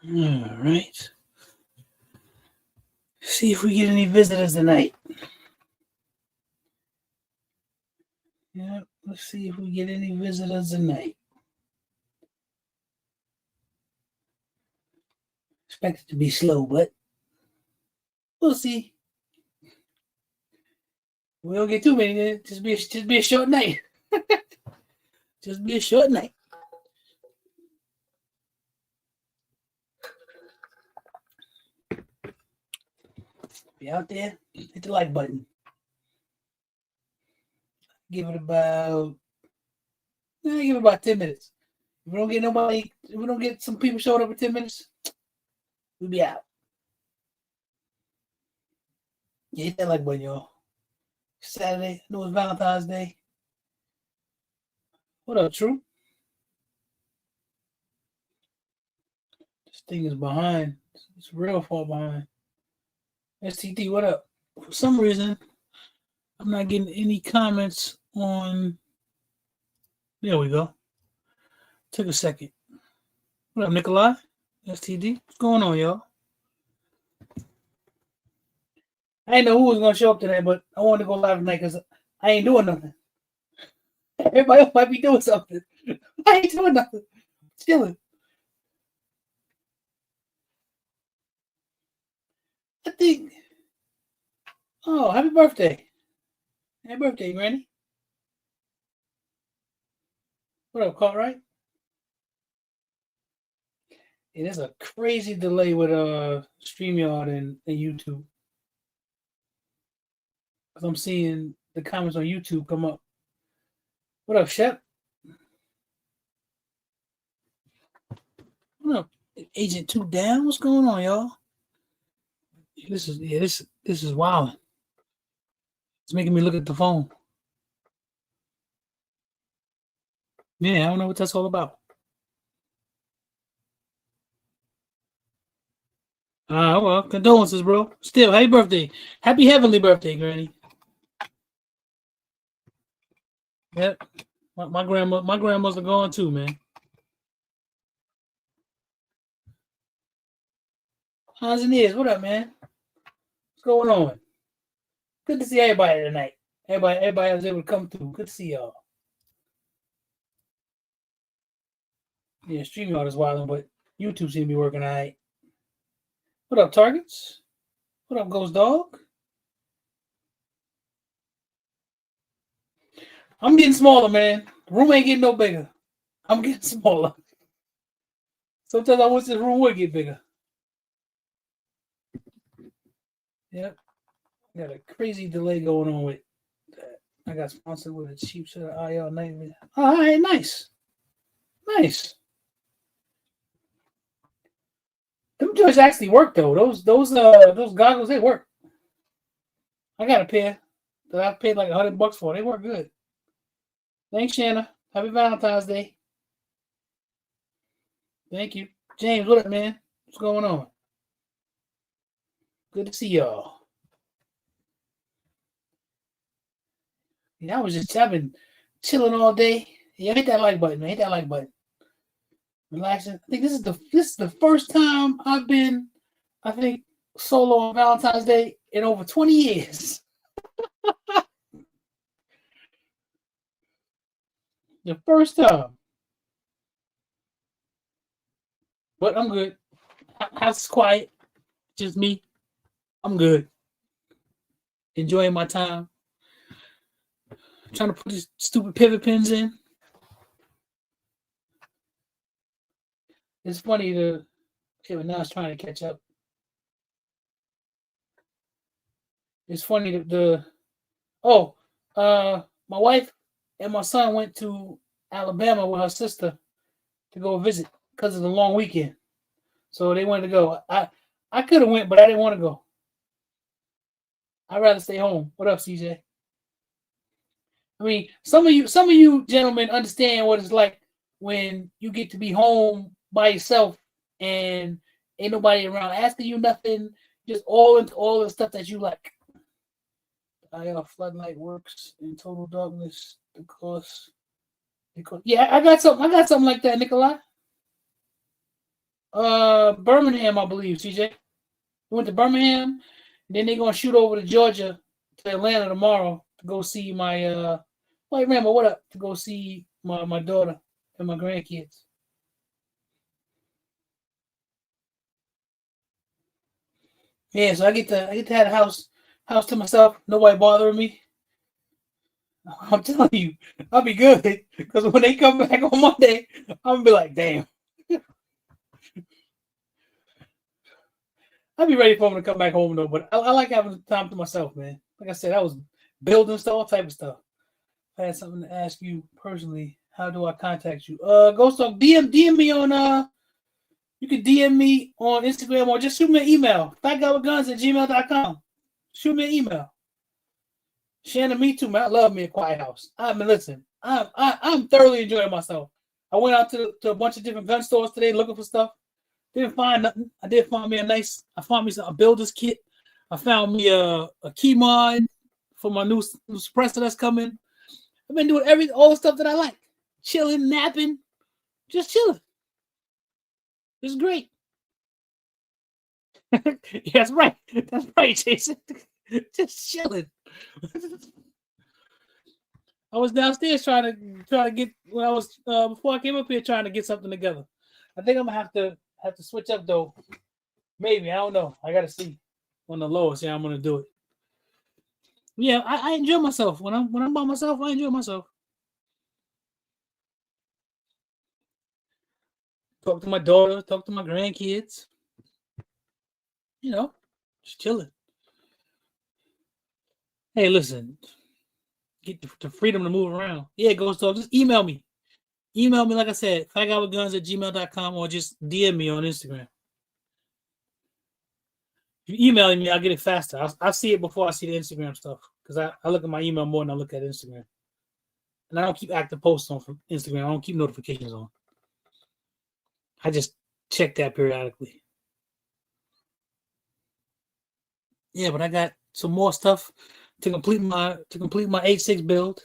All right. See if we get any visitors tonight. Yeah, let's see if we get any visitors tonight. Expect it to be slow, but we'll see. We don't get too many. Just be a short night. Just be a short night. Be out there. Hit the like button. Give it about. Give it about 10 minutes. If we don't get nobody, if we don't get some people showing up in 10 minutes, we'll be out. Yeah, hit that like button, y'all. Saturday. I know it's Valentine's Day. What up, True? This thing is behind. It's real far behind. STD, what up? For some reason, I'm not getting any comments on. There we go. Took a second. What up, Nikolai? STD? What's going on, y'all? I didn't know who was going to show up today, but I wanted to go live tonight because I ain't doing nothing. Everybody else might be doing something. I ain't doing nothing. Chilling. I think. Oh, happy birthday. Happy birthday, Granny. What up, Cartwright? It is a crazy delay with StreamYard and YouTube. Because I'm seeing the comments on YouTube come up. What up, Shep? What up, Agent 2 Down? What's going on, y'all? This is wild. It's making me look at the phone. Yeah, I don't know what that's all about. Well, condolences, bro. Still, happy birthday. Happy heavenly birthday, Granny. Yep. My grandmas are gone too, man. How's it is? What up, man? What's going on? Good to see everybody tonight. Everybody was able to come through. Good to see y'all. Yeah, StreamYard is wild, but YouTube seems to be working all right. What up, Targets? What up, Ghost Dog? I'm getting smaller, man. The room ain't getting no bigger. I'm getting smaller. Sometimes I wish this room would get bigger. Yep. Got a crazy delay going on with that. I got sponsored with a cheap set of IR nightmare. All right, nice. Nice. Them joints actually work though. Those goggles, they work. I got a pair that I paid like $100 for. They work good. Thanks, Shanna. Happy Valentine's Day. Thank you. James, what up, man? What's going on? Good to see y'all. Yeah, I've been chilling all day. Yeah, hit that like button, man. Hit that like button. Relaxing. I think this is the first time I've been, I think, solo on Valentine's Day in over 20 years. The first time. But I'm good. House is quiet. Just me. I'm good. Enjoying my time. Trying to put these stupid pivot pins in. It's funny to. Okay, but now it's trying to catch up. It's funny that my wife and my son went to Alabama with her sister to go visit because of the long weekend. So they wanted to go. I could have went, but I didn't want to go. I'd rather stay home. What up, CJ? I mean, some of you gentlemen understand what it's like when you get to be home by yourself and ain't nobody around asking you nothing, just all into all the stuff that you like. Floodlight works in total darkness because yeah, I got something like that, Nikolai. Birmingham, I believe, CJ. We went to Birmingham, then they're gonna shoot over to Georgia, to Atlanta tomorrow to go see my Wait, remember what up? To go see my daughter and my grandkids. Yeah, so I get to have a house to myself. Nobody bothering me. I'm telling you, I'll be good because when they come back on Monday, I'm gonna be like, damn. I'll be ready for them to come back home though. But I like having time to myself, man. Like I said, I was building stuff, all type of stuff. I had something to ask you personally. How do I contact you? Ghost Talk, DM me on you can DM me on Instagram or just shoot me an email. FatguyWithGuns@gmail.com. Shoot me an email. Shannon, me too, man. I love me a quiet house. I mean, listen, I'm thoroughly enjoying myself. I went out to a bunch of different gun stores today looking for stuff. Didn't find nothing. I did find me I found me a builder's kit. I found me a key mod for my new suppressor that's coming. I've been doing all the stuff that I like. Chilling, napping, just chilling. It's great. Yeah, that's right. That's right, Jason. Just chilling. I was downstairs trying to get when I was before I came up here trying to get something together. I think I'm gonna have to switch up though. Maybe I don't know. I gotta see on the lowest. Yeah, I'm gonna do it. Yeah, I enjoy myself when I'm by myself. I enjoy myself. Talk to my daughter. Talk to my grandkids. You know, just chilling. Hey, listen, get the freedom to move around. Yeah, Ghost Talk. Just email me. Email me, like I said, fatguyWithGuns@gmail.com or just DM me on Instagram. If you emailing me, I'll get it faster. I'll see it before I see the Instagram stuff because I look at my email more than I look at Instagram. And I don't keep active posts on from Instagram. I don't keep notifications on. I just check that periodically. Yeah, but I got some more stuff to complete my H6 build.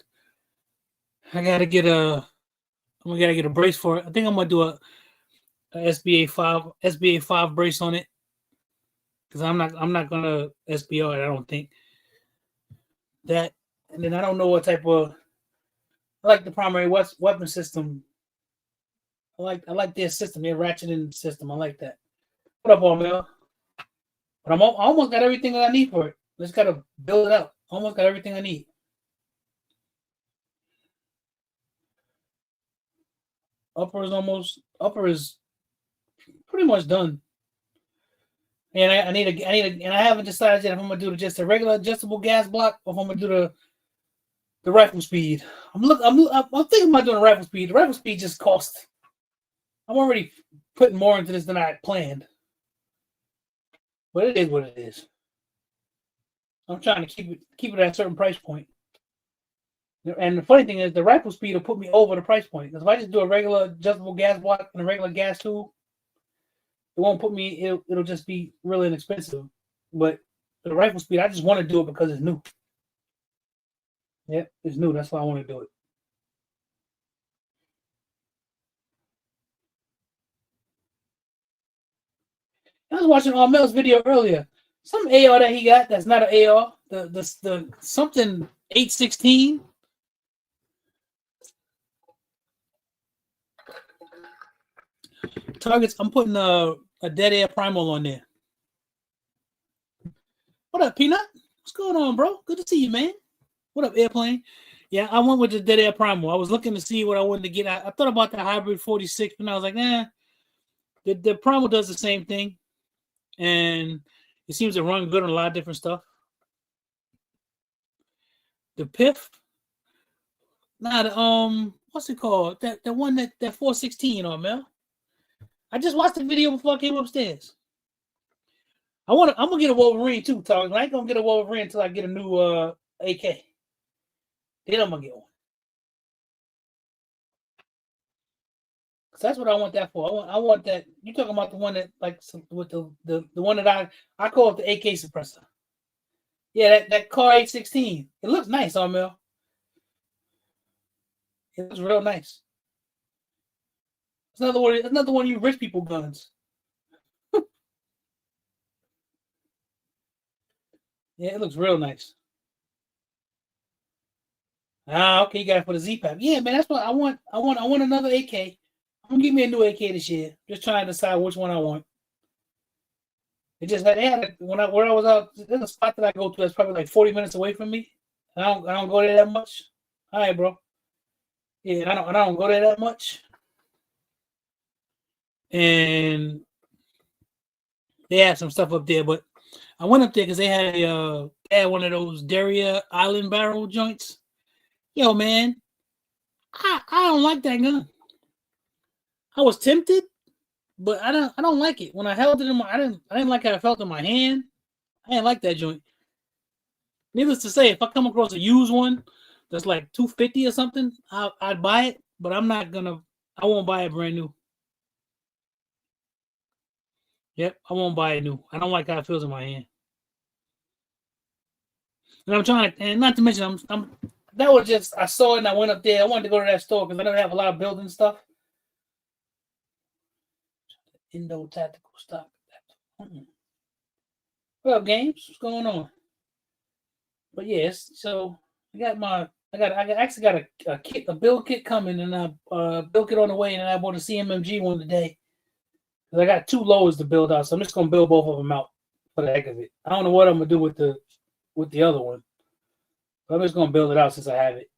I gotta get a brace for it. I think I'm gonna do a SBA 5 brace on it because I'm not gonna SBR it. I don't think that. And then I don't know what type of. I like the primary weapon system. I like their system, their ratcheting system. I like that. What up, Armel? But I almost got everything that I need for it. Just gotta build it out. Almost got everything I need. Upper is pretty much done. And and I haven't decided yet if I'm gonna do just a regular adjustable gas block or if I'm gonna do the rifle speed. I'm thinking about doing a rifle speed. The rifle speed just costs. I'm already putting more into this than I had planned. But it is what it is. I'm trying to keep it at a certain price point. And the funny thing is, the rifle speed will put me over the price point. Because if I just do a regular adjustable gas block and a regular gas tube, it won't put me. It'll just be really inexpensive. But the rifle speed, I just want to do it because it's new. Yep, it's new. That's why I want to do it. I was watching Mel's video earlier. Some AR that he got that's not an AR. The something 816. Targets. I'm putting a dead air primal on there. What up, Peanut? What's going on, bro? Good to see you, man. What up, Airplane? Yeah, I went with the dead air primal. I was looking to see what I wanted to get. I thought about the hybrid 46, but I was like, nah. The primal does the same thing, and it seems to run good on a lot of different stuff. The PIF, what's it called? That one that 416 on Mel. I just watched the video before I came upstairs. I'm gonna get a Wolverine too, Talk. I ain't gonna get a Wolverine until I get a new AK. Then I'm gonna get one. Cause that's what I want that for. I want that. You talking about the one that like with the one that I call it the AK suppressor. Yeah, that car 816. It looks nice, Armel. It looks real nice. It's another one of you rich people guns. Yeah, it looks real nice. Ah, okay, you got it for the Z Pack. Yeah, man, that's what I want. I want another AK. I'm gonna give me a new AK this year. Just trying to decide which one I want. It just had, they had it when I where I was out. There's a spot that I go to that's probably like 40 minutes away from me. I don't go there that much. All right, bro. Yeah, I don't go there that much. And they had some stuff up there, but I went up there because they had one of those Daria Island barrel joints. Yo, man, I don't like that gun. I was tempted, but I don't like it. When I held it in my I didn't like how it felt in my hand. I didn't like that joint. Needless to say, if I come across a used one that's like 250 or something, I'd buy it, but I won't buy it brand new. Yep, I won't buy it new. I don't like how it feels in my hand. And I'm trying to, and not to mention, that was just, I saw it and I went up there. I wanted to go to that store because I know they have a lot of building stuff. Indo tactical stock. What up, games? What's going on? But yes, so I actually got a kit, a build kit coming, and I build kit on the way, and I bought a CMMG one today. Cause I got two lowers to build out, so I'm just gonna build both of them out for the heck of it. I don't know what I'm gonna do with the other one, but I'm just gonna build it out since I have it.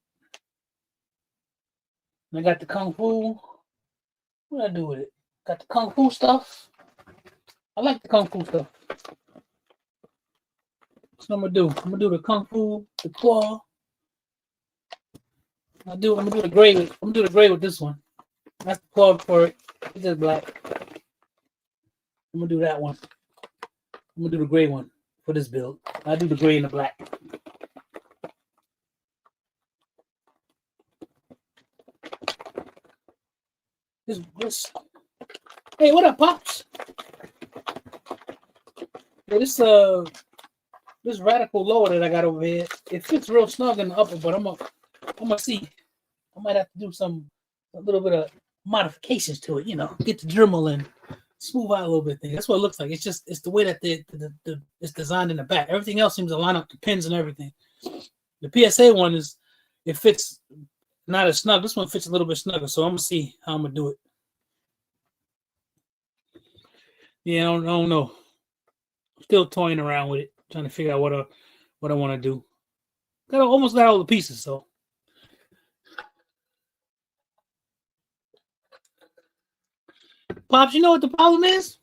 And I got the Kung Fu. What did I do with it? Got the Kung Fu stuff. I like the Kung Fu stuff. That's what I'm gonna do. I'm gonna do the Kung Fu, the claw. I'm gonna do the gray. I'm gonna do the gray with this one. That's the claw for it. It's just black. I'm gonna do that one. I'm gonna do the gray one for this build. I do the gray and the black. This. Hey, what up, pops? Yeah, this radical lower that I got over here, it fits real snug in the upper, but I'm gonna see. I might have to do a little bit of modifications to it, get the Dremel and smooth out a little bit. That's what it looks like. It's the way that it's designed in the back. Everything else seems to line up, the pins and everything. The PSA one it fits not as snug. This one fits a little bit snugger, so I'm gonna see how I'm gonna do it. Yeah, I don't know. I'm still toying around with it, trying to figure out what I want to do. Almost got all the pieces, so. Pops, you know what the problem is?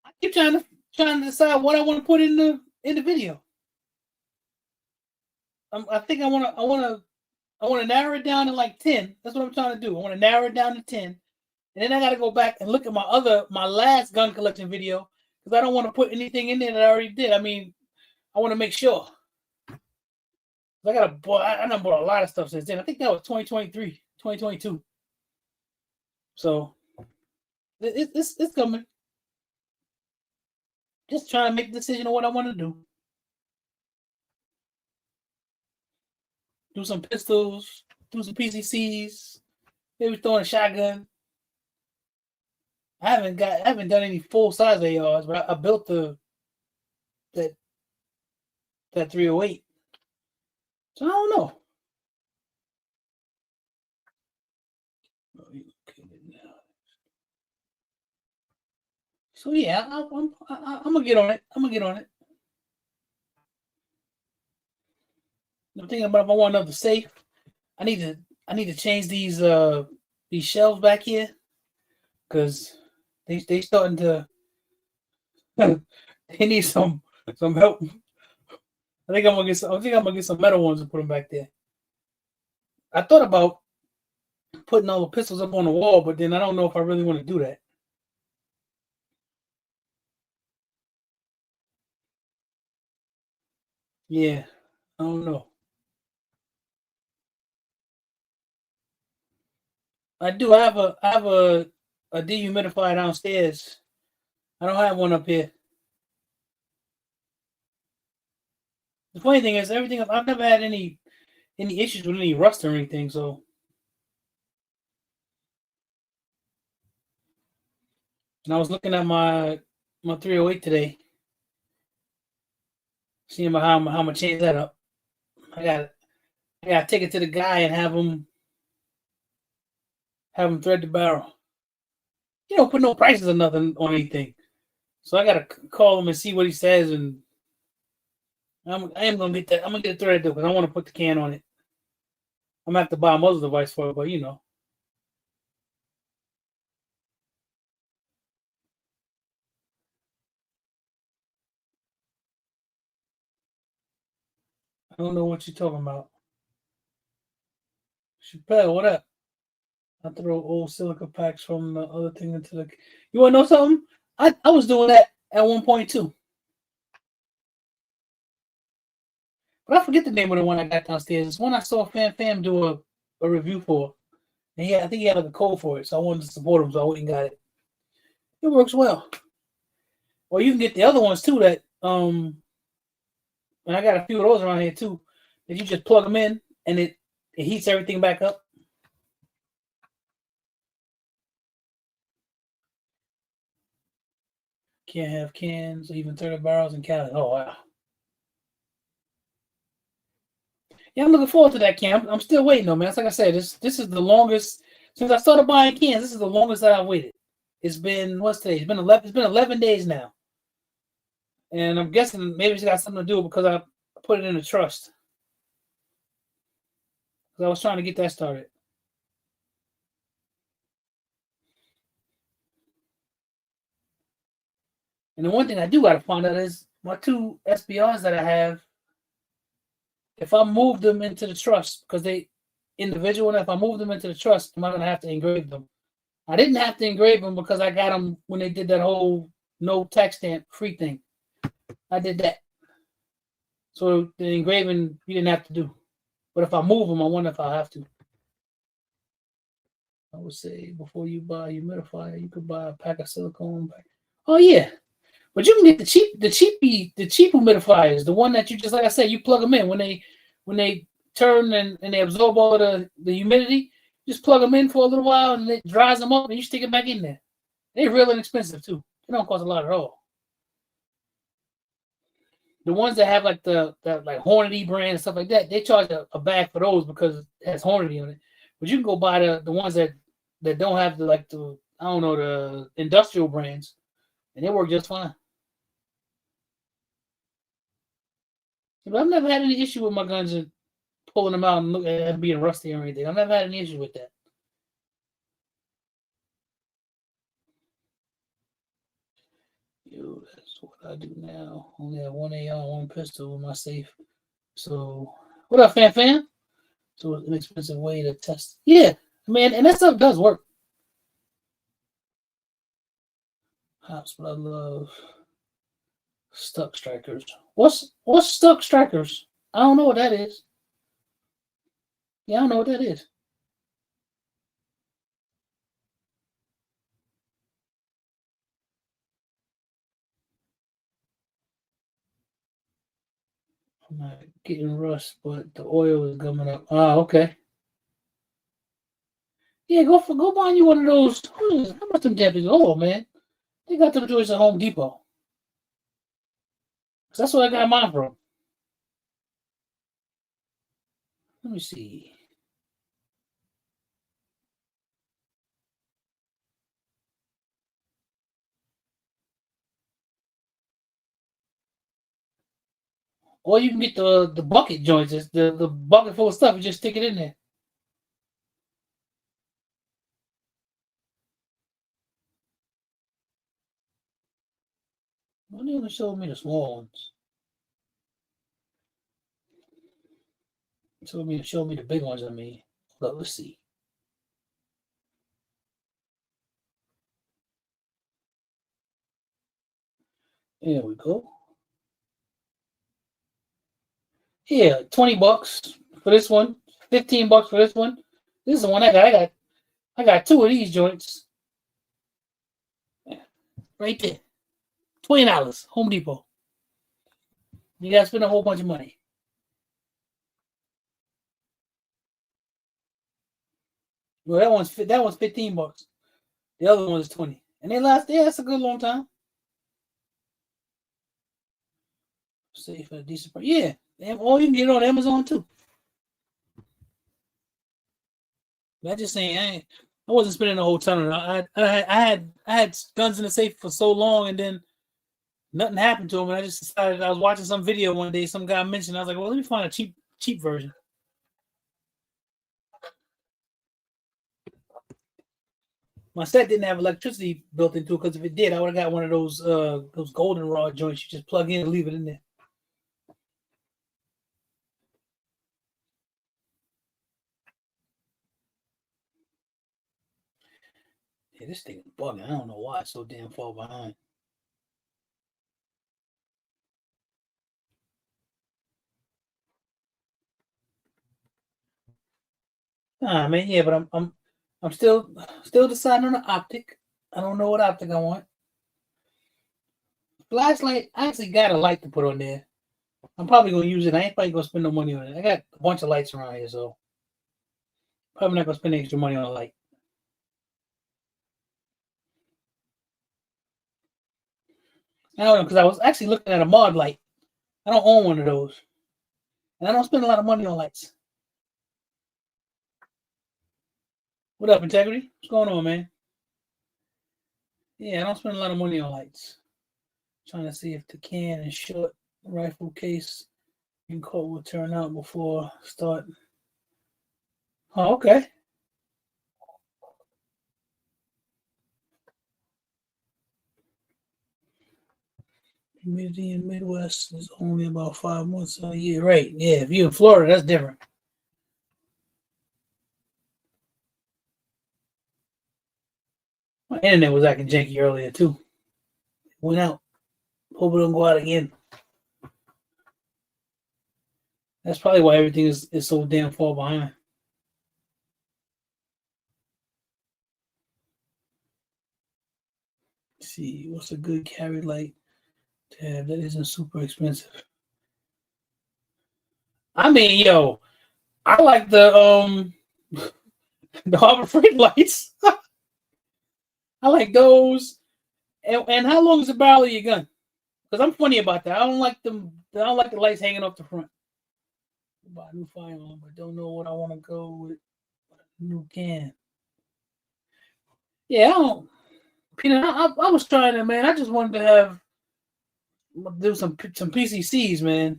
I keep trying to decide what I want to put in the video. I think I want to narrow it down to like 10. That's what I'm trying to do. I want to narrow it down to 10, and then I got to go back and look at my last gun collection video because I don't want to put anything in there that I already did. I mean, I want to make sure. I done bought a lot of stuff since then. I think that was 2023, 2022. So it's coming. Just trying to make a decision on what I want to do. Do some pistols, do some PCCs, maybe throwing a shotgun. I haven't done any full size ARs, but I built that 308. So I don't know. So yeah, I'm gonna get on it. I'm thinking about if I want another safe. I need to change these shelves back here because they starting to they need some help. I think I'm gonna get some metal ones and put them back there. I thought about putting all the pistols up on the wall, but then I don't know if I really want to do that. Yeah, I don't know. I do. I have a dehumidifier downstairs. I don't have one up here. The funny thing is, I've never had any issues with any rust or anything. So, and I was looking at my 308 today. Seeing how I'm gonna change that up. I gotta take it to the guy and have him thread the barrel. You don't put no prices or nothing on anything. So I gotta call him and see what he says, and I am gonna get that. I'm gonna get a thread though, because I want to put the can on it. I'm gonna have to buy a muzzle device for it, but you know. I don't know what you're talking about. Chappelle, what up? I throw old silica packs from the other thing into the. You want to know something? I was doing that at one point too, but I forget the name of the one I got downstairs. It's one I saw Fam do a review for. And I think he had like a code for it, so I wanted to support him, so I went and got it. It works well. Or you can get the other ones too. And I got a few of those around here too. That you just plug them in and it heats everything back up. Can't have cans, even 30 barrels in Cali. Oh wow. Yeah, I'm looking forward to that camp. I'm still waiting though, man. It's like I said, this is the longest since I started buying cans. This is the longest that I've waited. It's been what's today? It's been 11. It's been 11 days now, and I'm guessing maybe it's got something to do because I put it in a trust. Because I was trying to get that started. And the one thing I do got to find out is my two SBRs that I have. If I move them into the trust because they individual, and if I move them into the trust, am I gonna have to engrave them? I didn't have to engrave them because I got them when they did that whole no tax stamp free thing. I did that, so the engraving you didn't have to do. But if I move them, I wonder if I have to. I would say before you buy a humidifier, you could buy a pack of silicone. Oh yeah, but you can get the cheap humidifiers, the one that you just like I said, you plug them in when they turn and they absorb all of the humidity. Just plug them in for a little while and it dries them up and you stick it back in there. They're real inexpensive too. They don't cost a lot at all. The ones that have like that like Hornady brand and stuff like that, they charge a bag for those because it has Hornady on it. But you can go buy the ones that don't have the I don't know, the industrial brands, and they work just fine. But I've never had any issue with my guns and pulling them out and look at them being rusty or anything. I've never had any issue with that. Yo, that's what I do now. Only have one AR, one pistol in my safe. So, what up, fan? So it's an expensive way to test. Yeah, man, and that stuff does work. Hops, but I love stuck strikers. What's stuck strikers? I don't know what that is. Yeah, I don't know what that is. I'm not getting rust, but the oil is coming up. Ah, okay. Yeah, go buy you one of those. How much them Japanese? Oh man, they got them joints at Home Depot. That's where I got mine from. Let me see. Or you can get the bucket joints. It's the bucket full of stuff. You just stick it in there. Why didn't even show me the small ones? Show me the big ones. I mean, let's see. There we go. Yeah, $20 for this one. $15 for this one. This is the one I got. I got two of these joints right there. $20. Home Depot. You gotta spend a whole bunch of money. Well, that one's $15. The other one is 20, and they last. Yeah, that's a good long time. Safe at a decent price. Yeah. Or you can get it on Amazon too. I just saying, I wasn't spending a whole ton on it. I had guns in the safe for so long, and then nothing happened to them. And I just decided I was watching some video one day. Some guy mentioned. I was like, well, let me find a cheap version. My set didn't have electricity built into it because if it did, I would have got one of those goldenrod joints you just plug in and leave it in there. Yeah, this thing is bugging. I don't know why it's so damn far behind. Ah man, yeah, but I'm still deciding on the optic. I don't know what optic I want. Flashlight, I actually got a light to put on there. I'm probably gonna use it. I ain't probably gonna spend no money on it. I got a bunch of lights around here, so probably not gonna spend extra money on a light. I don't know because I was actually looking at a mod light. I don't own one of those, and I don't spend a lot of money on lights. What up, Integrity? What's going on, man? Yeah, I don't spend a lot of money on lights. Trying to see if the can and short rifle case and coat will turn out before start. Oh, okay. Humidity in Midwest is only about 5 months a year. Right. Yeah, if you're in Florida, that's different. My internet was acting janky earlier too. It went out. Hope it don't go out again. That's probably why everything is so damn far behind. Let's see, what's a good carry light to have that isn't super expensive? I mean, yo, I like the Harbor Freight lights. I like those. And how long is the barrel of your gun? Because I'm funny about that. I don't like them. I don't like the lights hanging off the front. Buy a new firearm, but don't know what I want to go with. New can. Yeah, I don't. Peanut, I was trying to, man. I just wanted to do some PCCs, man.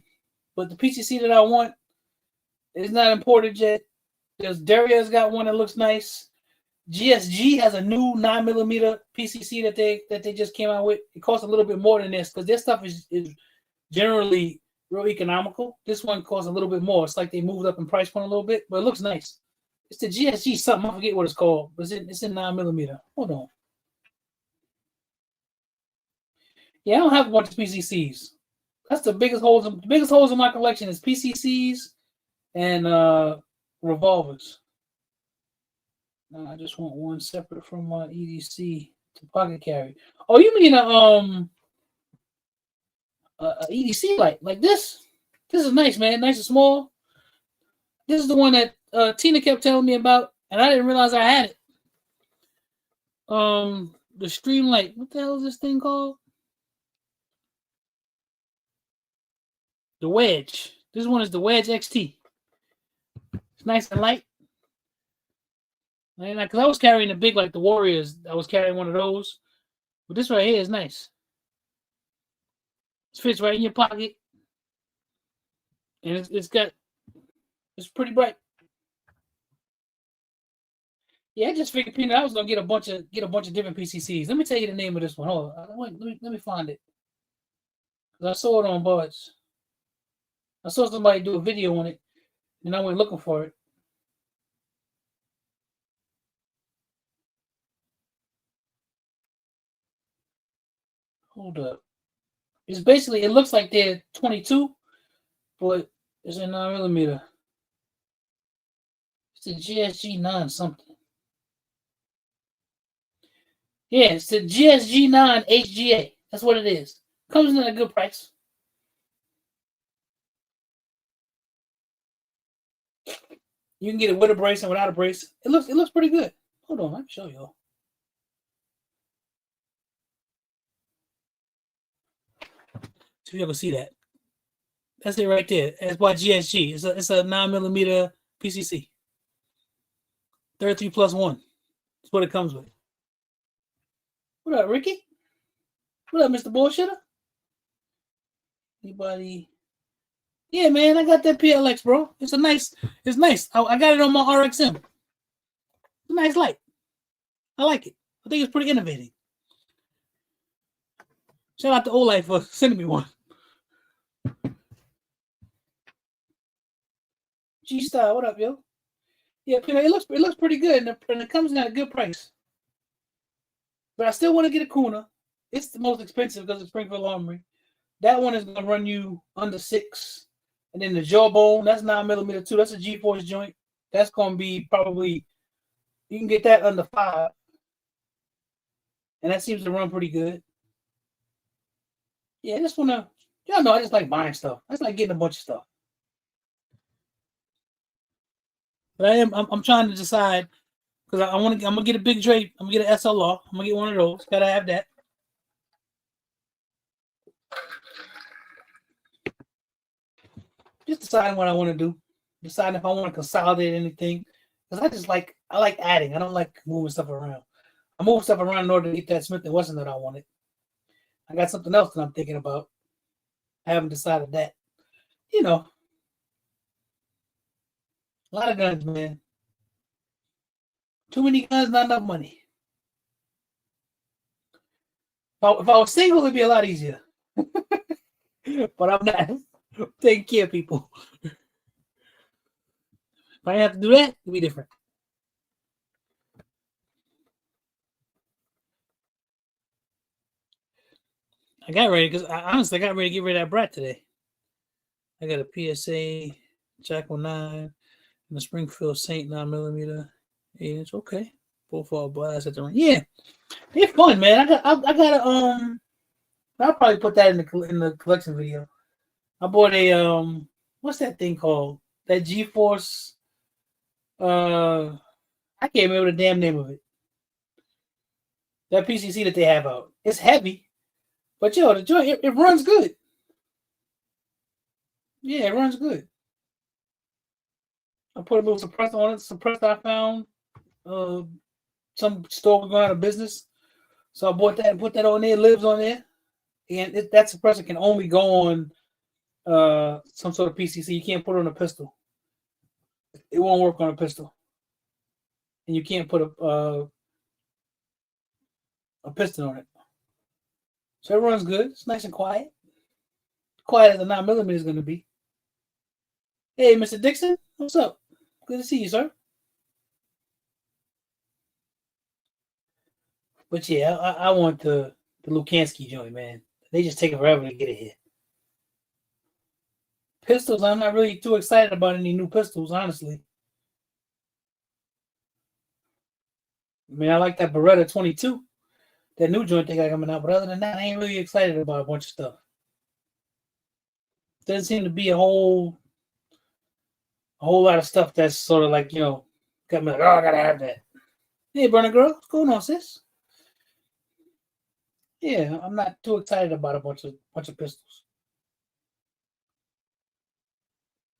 But the PCC that I want is not imported yet. There's Daria's got one that looks nice. GSG has a new 9mm PCC that they just came out with. It costs a little bit more than this because their stuff is generally real economical. This one costs a little bit more. It's like they moved up in price point a little bit, but it looks nice. It's the GSG something. I forget what it's called, but it's in 9mm. Hold on. Yeah, I don't have a bunch of PCCs. That's the biggest holes. The biggest holes in my collection is PCCs and revolvers. I just want one separate from my EDC to pocket carry. Oh, you mean a EDC light like this? This is nice, man. Nice and small. This is the one that Tina kept telling me about, and I didn't realize I had it. The Streamlight. What the hell is this thing called? The Wedge. This one is the Wedge XT. It's nice and light. Because I was carrying the big, like the Warriors. I was carrying one of those. But this right here is nice. It fits right in your pocket. And it's pretty bright. Yeah, I just figured, Peanut, I was gonna get a bunch of different PCCs. Let me tell you the name of this one. Hold on, let me find it. I saw it on Buds. I saw somebody do a video on it, and I went looking for it. Hold up. It's basically, it looks like they're 22, but it's a 9mm. It's a GSG 9 something. Yeah, it's the GSG 9 HGA. That's what it is. Comes in at a good price. You can get it with a brace and without a brace. It looks pretty good. Hold on, I can show y'all. So y'all can see that. That's it right there. That's why GSG. It's a 9mm PCC. 33+1. That's what it comes with. What up, Ricky? What up, Mr. Bullshitter? Anybody? Yeah, man, I got that PLX, bro. It's nice. I got it on my RXM. It's a nice light. I like it. I think it's pretty innovative. Shout out to Olight for sending me one. G-Style, what up, yo? Yeah, it looks pretty good, and it comes in at a good price. But I still want to get a Kuna. It's the most expensive because it's Springfield Armory. That one is going to run you under $6. And then the Jawbone, that's 9mm too. That's a G-Force joint. That's going to be probably, you can get that under $5. And that seems to run pretty good. Yeah, I just want to, y'all know I just like buying stuff. I just like getting a bunch of stuff. But I'm trying to decide because I'm gonna get a big drape. I'm gonna get an SLR. I'm gonna get one of those. Gotta have that. Just deciding what I want to do. Deciding if I want to consolidate anything. Because I like adding. I don't like moving stuff around. I move stuff around in order to get that Smith & Wesson that I wanted. I got something else that I'm thinking about. I haven't decided that. You know. A lot of guns, man. Too many guns, not enough money. If I was single, it'd be a lot easier. But I'm not. I'm taking care of people. If I didn't have to do that, it'd be different. I got ready because I honestly got ready to get rid of that brat today. I got a PSA Jackal 9 and a Springfield Saint 9mm 8-inch. Okay, both all blast at the ring. Yeah, they're fun, man. I got I'll probably put that in the collection video. I bought a what's that thing called? That G-Force. I can't remember the damn name of it. That PCC that they have out. It's heavy, but yo, the joint it runs good. Yeah, it runs good. I put a little suppressor on it. Suppressor I found. Some store was going out of business, so I bought that and put that on there. It lives on there, and that suppressor can only go on some sort of PCC. You can't put it on a pistol. It won't work on a pistol, and you can't put a piston on it. So it runs good. It's nice and quiet. Quiet as a 9mm is going to be. Hey, Mr. Dixon, what's up? Good to see you, sir. But yeah, I want the Lukansky joint, man. They just take forever to get it here. Pistols, I'm not really too excited about any new pistols, honestly. I mean, I like that Beretta 22, that new joint they got coming out. But other than that, I ain't really excited about a bunch of stuff. Doesn't seem to be a whole lot of stuff that's sort of like, got me like, oh, I gotta have that. Hey, Burner Girl, what's going on, sis? Yeah, I'm not too excited about a bunch of pistols.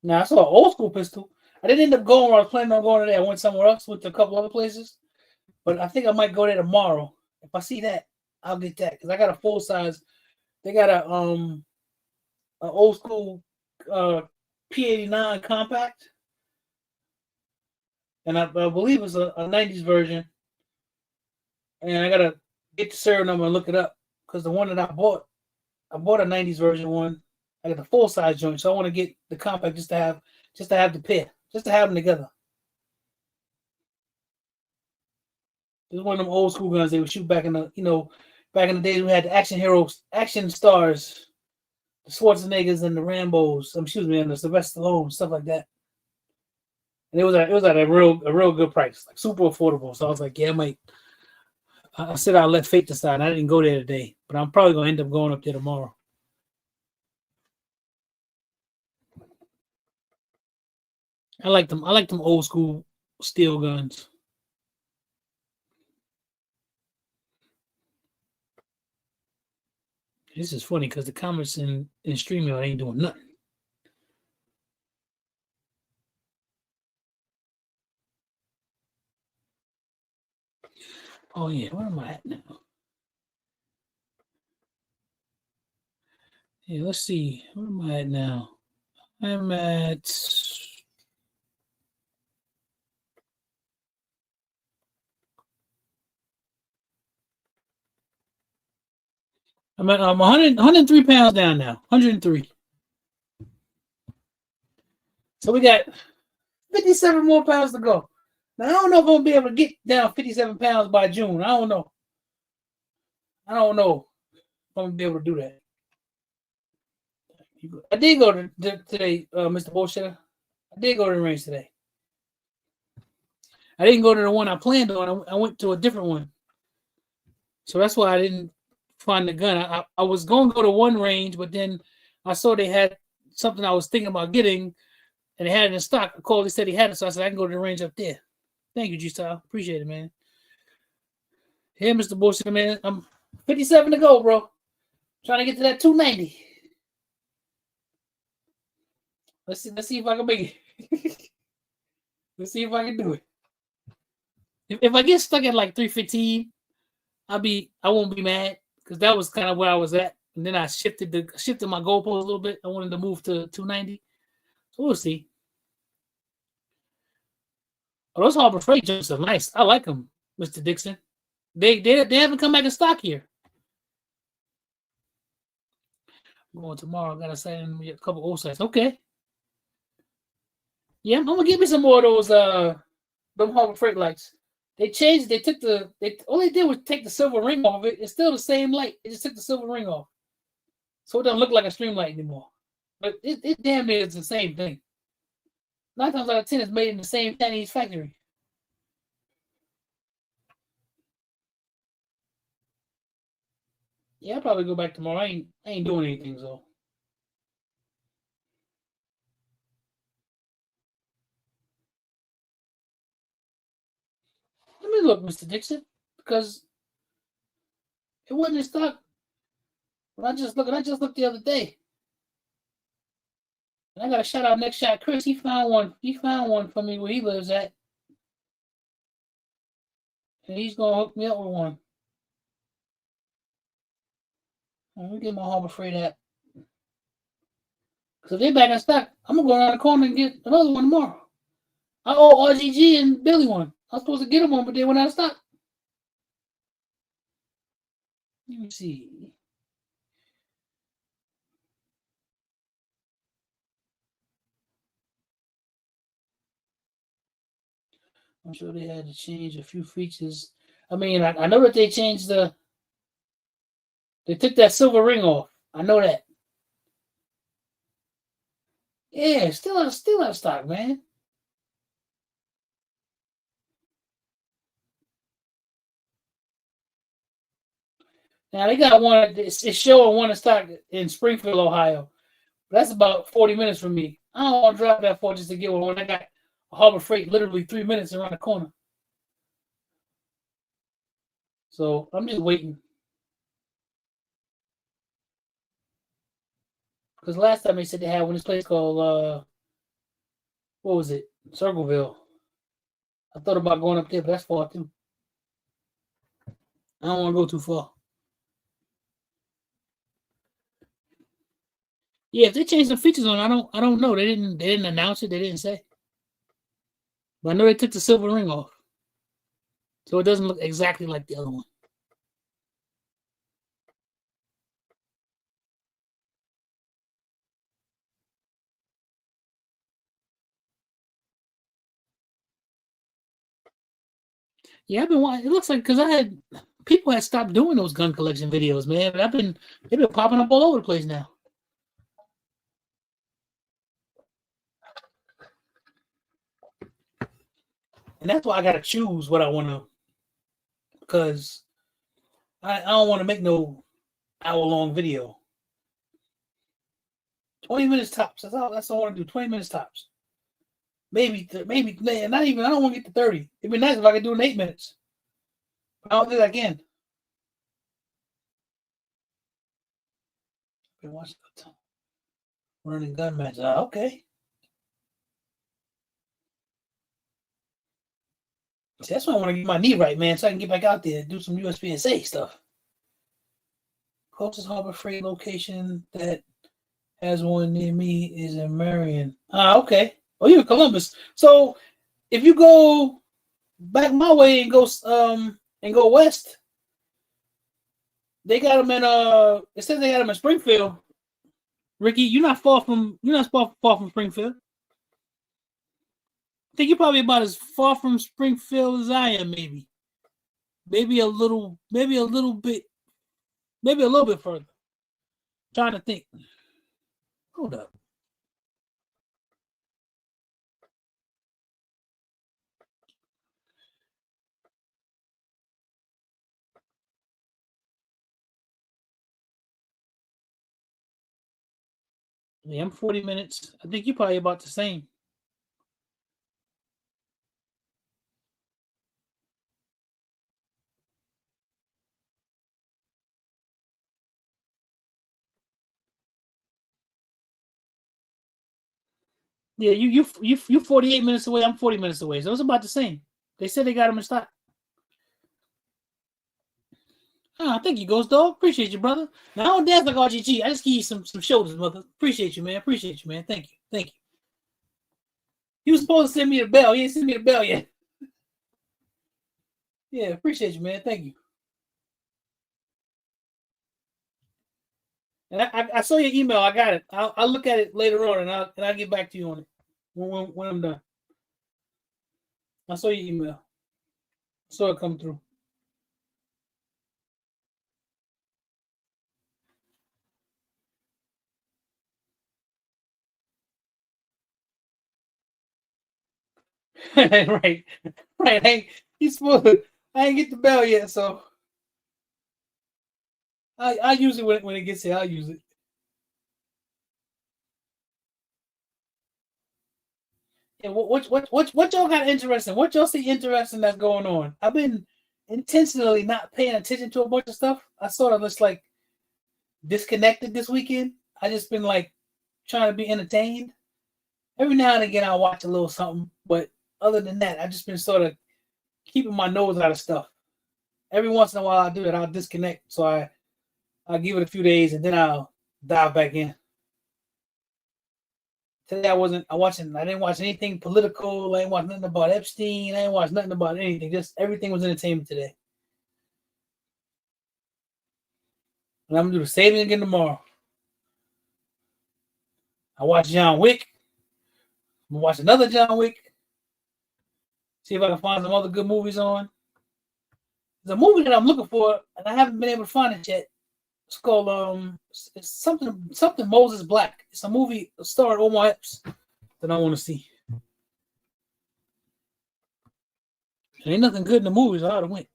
Now I saw an old school pistol. I didn't end up going where I was planning on going today. I went somewhere else with a couple other places. But I think I might go there tomorrow. If I see that, I'll get that. Because I got a full size. They got an old school P89 compact. And I believe it's a 90s version. And I gotta get the serial number and look it up. Because the one that I bought a 90s version one. I got the full size joint. So I want to get the compact just to have the pair. Just to have them together. This is one of them old school guns they would shoot back in the days we had the action heroes, action stars, the Schwarzeneggers and the Rambos. And the Sylvester Stallone, stuff like that. And it was at a real good price, like super affordable. So I was like, yeah, I said I'll let fate decide. I didn't go there today, but I'm probably gonna end up going up there tomorrow. I like them old school steel guns. This is funny because the comments in StreamYard ain't doing nothing. Oh yeah, where am I at now? Yeah, let's see. Where am I at now? I'm at. I'm at 100, 103 pounds down now. 103. So we got 57 more pounds to go. Now I don't know if I'm gonna be able to get down 57 pounds by June. I don't know. I don't know if I'm gonna be able to do that. I did go to today, Mr. Bullshitter. I did go to the range today. I didn't go to the one I planned on. I went to a different one. So that's why I didn't find the gun. I was going to go to one range, but then I saw they had something I was thinking about getting, and they had it in stock. I called, they said he had it, so I said I can go to the range up there. Thank you, G-Style. Appreciate it, man. Here, Mr. Bullshit, man. I'm 57 to go, bro. Trying to get to that 290. Let's see if I can make it. Let's see if I can do it. If I get stuck at like 315, I won't be mad because that was kind of where I was at. And then I shifted my goalpost a little bit. I wanted to move to 290. So we'll see. Oh, those Harbor Freight jumps are nice. I like them, Mr. Dixon. They haven't come back in stock here. I'm going tomorrow. I gotta send me a couple old sites. Okay. Yeah, I'm gonna give me some more of those them Harbor Freight lights. They changed. All they did was take the silver ring off of it. It's still the same light. They just took the silver ring off, so it doesn't look like a stream light anymore. But it damn near is the same thing. 9 times out of 10, it's made in the same Chinese factory. Yeah, I'll probably go back tomorrow. I ain't doing anything, so. Let me look, Mr. Dixon, because it wasn't in stock. When I just looked the other day. And I got a shout out next shot, Chris. He found one for me where he lives at. And he's gonna hook me up with one. Let me get my Harbor Freight app. Because if they back in stock, I'm gonna go around the corner and get another one tomorrow. I owe RGG and Billy one. I was supposed to get them one, but they went out of stock. Let me see. I'm sure they had to change a few features. I mean, I know that they changed they took that silver ring off. I know that. Yeah, still out of stock, man. Now they got one. It's showing one in stock in Springfield, Ohio. That's about 40 minutes from me. I don't want to drive that far just to get one when I got a Harbor Freight literally 3 minutes around the corner. So I'm just waiting. Because last time they said they had one in this place called what was it? Circleville. I thought about going up there, but that's far too. I don't want to go too far. Yeah, if they changed some features on, I don't know. They didn't announce it. They didn't say. But I know they took the silver ring off, so it doesn't look exactly like the other one. Yeah, I've been watching. It looks like because people had stopped doing those gun collection videos, man. But they've been popping up all over the place now. And that's why I gotta choose what I want to, because I don't want to make no hour-long video. 20 minutes tops. That's all I want to do. 20 minutes tops. Maybe not even. I don't want to get to 30. It'd be nice if I could do it in 8 minutes. But I don't think I can. Been watching the running gun match. Okay. See, that's why I want to get my knee right, man, so I can get back out there and do some USPSA stuff. Closest Harbor Freight location that has one near me is in Marion. Okay. Oh, you're in Columbus. So if you go back my way and go west, they got them in it says they got them in Springfield. Ricky, you're not far from Springfield. I think you're probably about as far from Springfield as I am, maybe. Maybe a little bit further. Trying to think. Hold up. Yeah, I'm 40 minutes. I think you're probably about the same. Yeah, you 48 minutes away. I'm 40 minutes away. So it's about the same. They said they got them in stock. Thank you, Ghost Dog. Appreciate you, brother. Now I don't dance like RGG. I just give you some shoulders, mother. Appreciate you, man. Thank you. Thank you. He was supposed to send me the bell. He ain't sent me the bell yet. Yeah, appreciate you, man. Thank you. And I saw your email. I got it. I'll look at it later on, and I'll get back to you on it when I'm done. I saw your email. Saw it come through. right. He's supposed to, I ain't get the bell yet, so I use it when it gets here. I'll use it. Yeah, what y'all got interesting? What y'all see interesting that's going on? I've been intentionally not paying attention to a bunch of stuff. I sort of just like disconnected this weekend. I just been like trying to be entertained. Every now and again I'll watch a little something, but other than that, I just been sort of keeping my nose out of stuff. Every once in a while I do that. I'll disconnect. So I'll give it a few days and then I'll dive back in. Today I didn't watch anything political. I didn't watch nothing about Epstein. I didn't watch nothing about anything. Just everything was entertainment today. And I'm gonna do the same thing again tomorrow. I watched John Wick. I'm gonna watch another John Wick. See if I can find some other good movies on. There's a movie that I'm looking for, and I haven't been able to find it yet. It's called it's something Moses Black. It's a movie starring Omar Epps that I want to see. There ain't nothing good in the movies. I ought to win.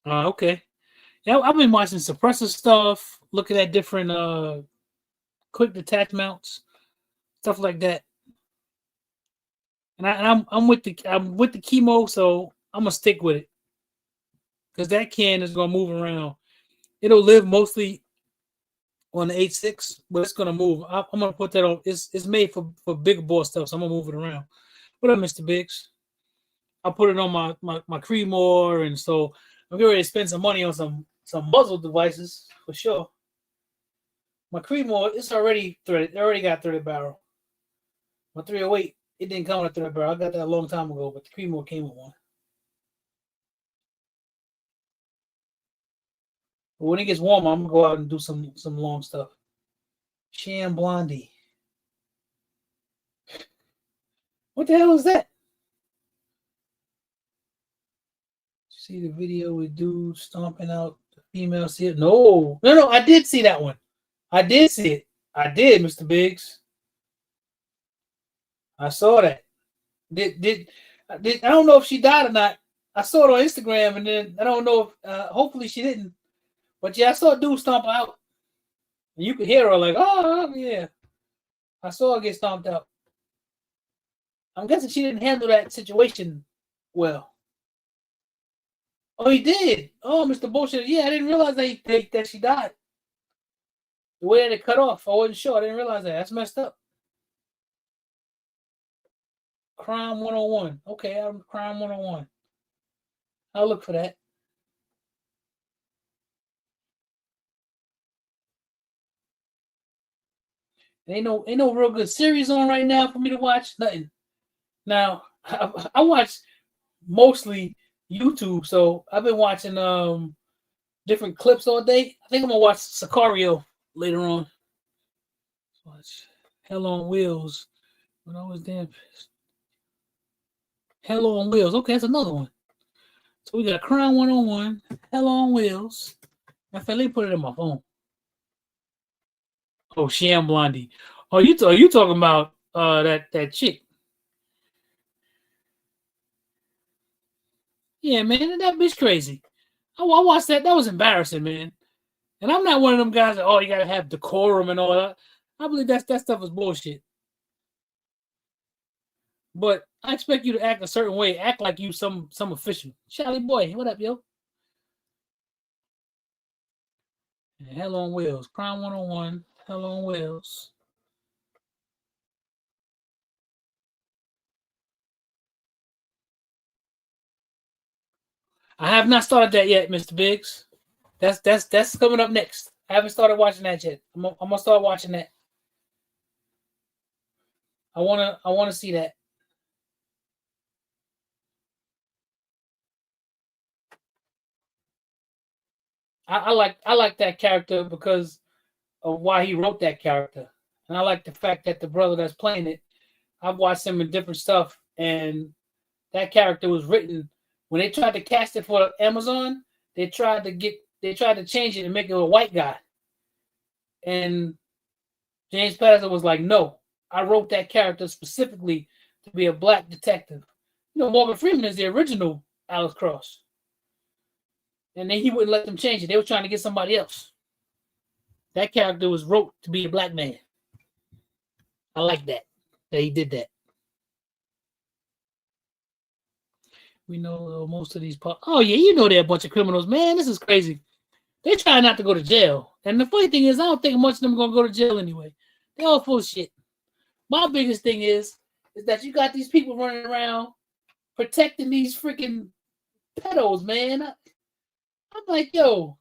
Okay. Yeah, I've been watching suppressor stuff, looking at different quick detach mounts, stuff like that. And I'm with the chemo, so I'm gonna stick with it because that can is gonna move around. It'll live mostly on the H6, but it's gonna move. I'm gonna put that on. It's made for bigger bore stuff, so I'm gonna move it around. What up, Mr. Biggs? I'll put it on my Creedmoor, and so I'm getting ready to spend some money on some muzzle devices for sure. My Creedmoor, it's already threaded. It already got threaded barrel. My 308, it didn't come with a threaded barrel. I got that a long time ago, but the Creedmoor came with one. But when it gets warmer, I'm gonna go out and do some long stuff. Sham Blondie. What the hell is that? See the video with dude stomping out the female seal? No, I did see that one. I did see it. I did, Mr. Biggs. I saw that. Did I don't know if she died or not. I saw it on Instagram, and then I don't know if hopefully she didn't. But yeah, I saw a dude stomp out. And you could hear her like, oh yeah. I saw her get stomped out. I'm guessing she didn't handle that situation well. Oh, he did. Oh, Mr. Bullshit. Yeah, I didn't realize that she died. The way that it cut off, I wasn't sure. I didn't realize that. That's messed up. Crime 101. Okay, Crime 101. I'll look for that. Ain't no real good series on right now for me to watch. Nothing. Now I watch mostly YouTube, so I've been watching different clips all day. I think I'm gonna watch Sicario later on. Watch Hell on Wheels. When I was damn pissed. Hell on Wheels. Okay, that's another one. So we got Crime 101, Hell on Wheels. In fact, let me put it in my phone. Oh, Sham Blondie. Oh, you talking about that chick? Yeah, man, that bitch crazy. I watched that. That was embarrassing, man. And I'm not one of them guys that you gotta have decorum and all that. I believe that stuff is bullshit. But I expect you to act a certain way. Act like you some official. Charlie boy, what up, yo? Hell on Wheels. Crime 101. Hell on Wheels. I have not started that yet, Mr. Biggs. That's coming up next. I haven't started watching that yet. I'm gonna start watching that. I wanna see that. I like that character because of why he wrote that character, and I like the fact that the brother that's playing it. I've watched him in different stuff, and that character was written when they tried to cast it for Amazon. They tried to change it and make it a white guy, and James Patterson was like, "No, I wrote that character specifically to be a black detective." Morgan Freeman is the original Alex Cross, and then he wouldn't let them change it. They were trying to get somebody else. That character was wrote to be a black man. I like that he did that. We know most of these. Oh yeah, they're a bunch of criminals, man. This is crazy. They try not to go to jail, and the funny thing is, I don't think much of them are gonna go to jail anyway. They all full of shit. My biggest thing is that you got these people running around protecting these freaking pedos, man. I'm like, yo,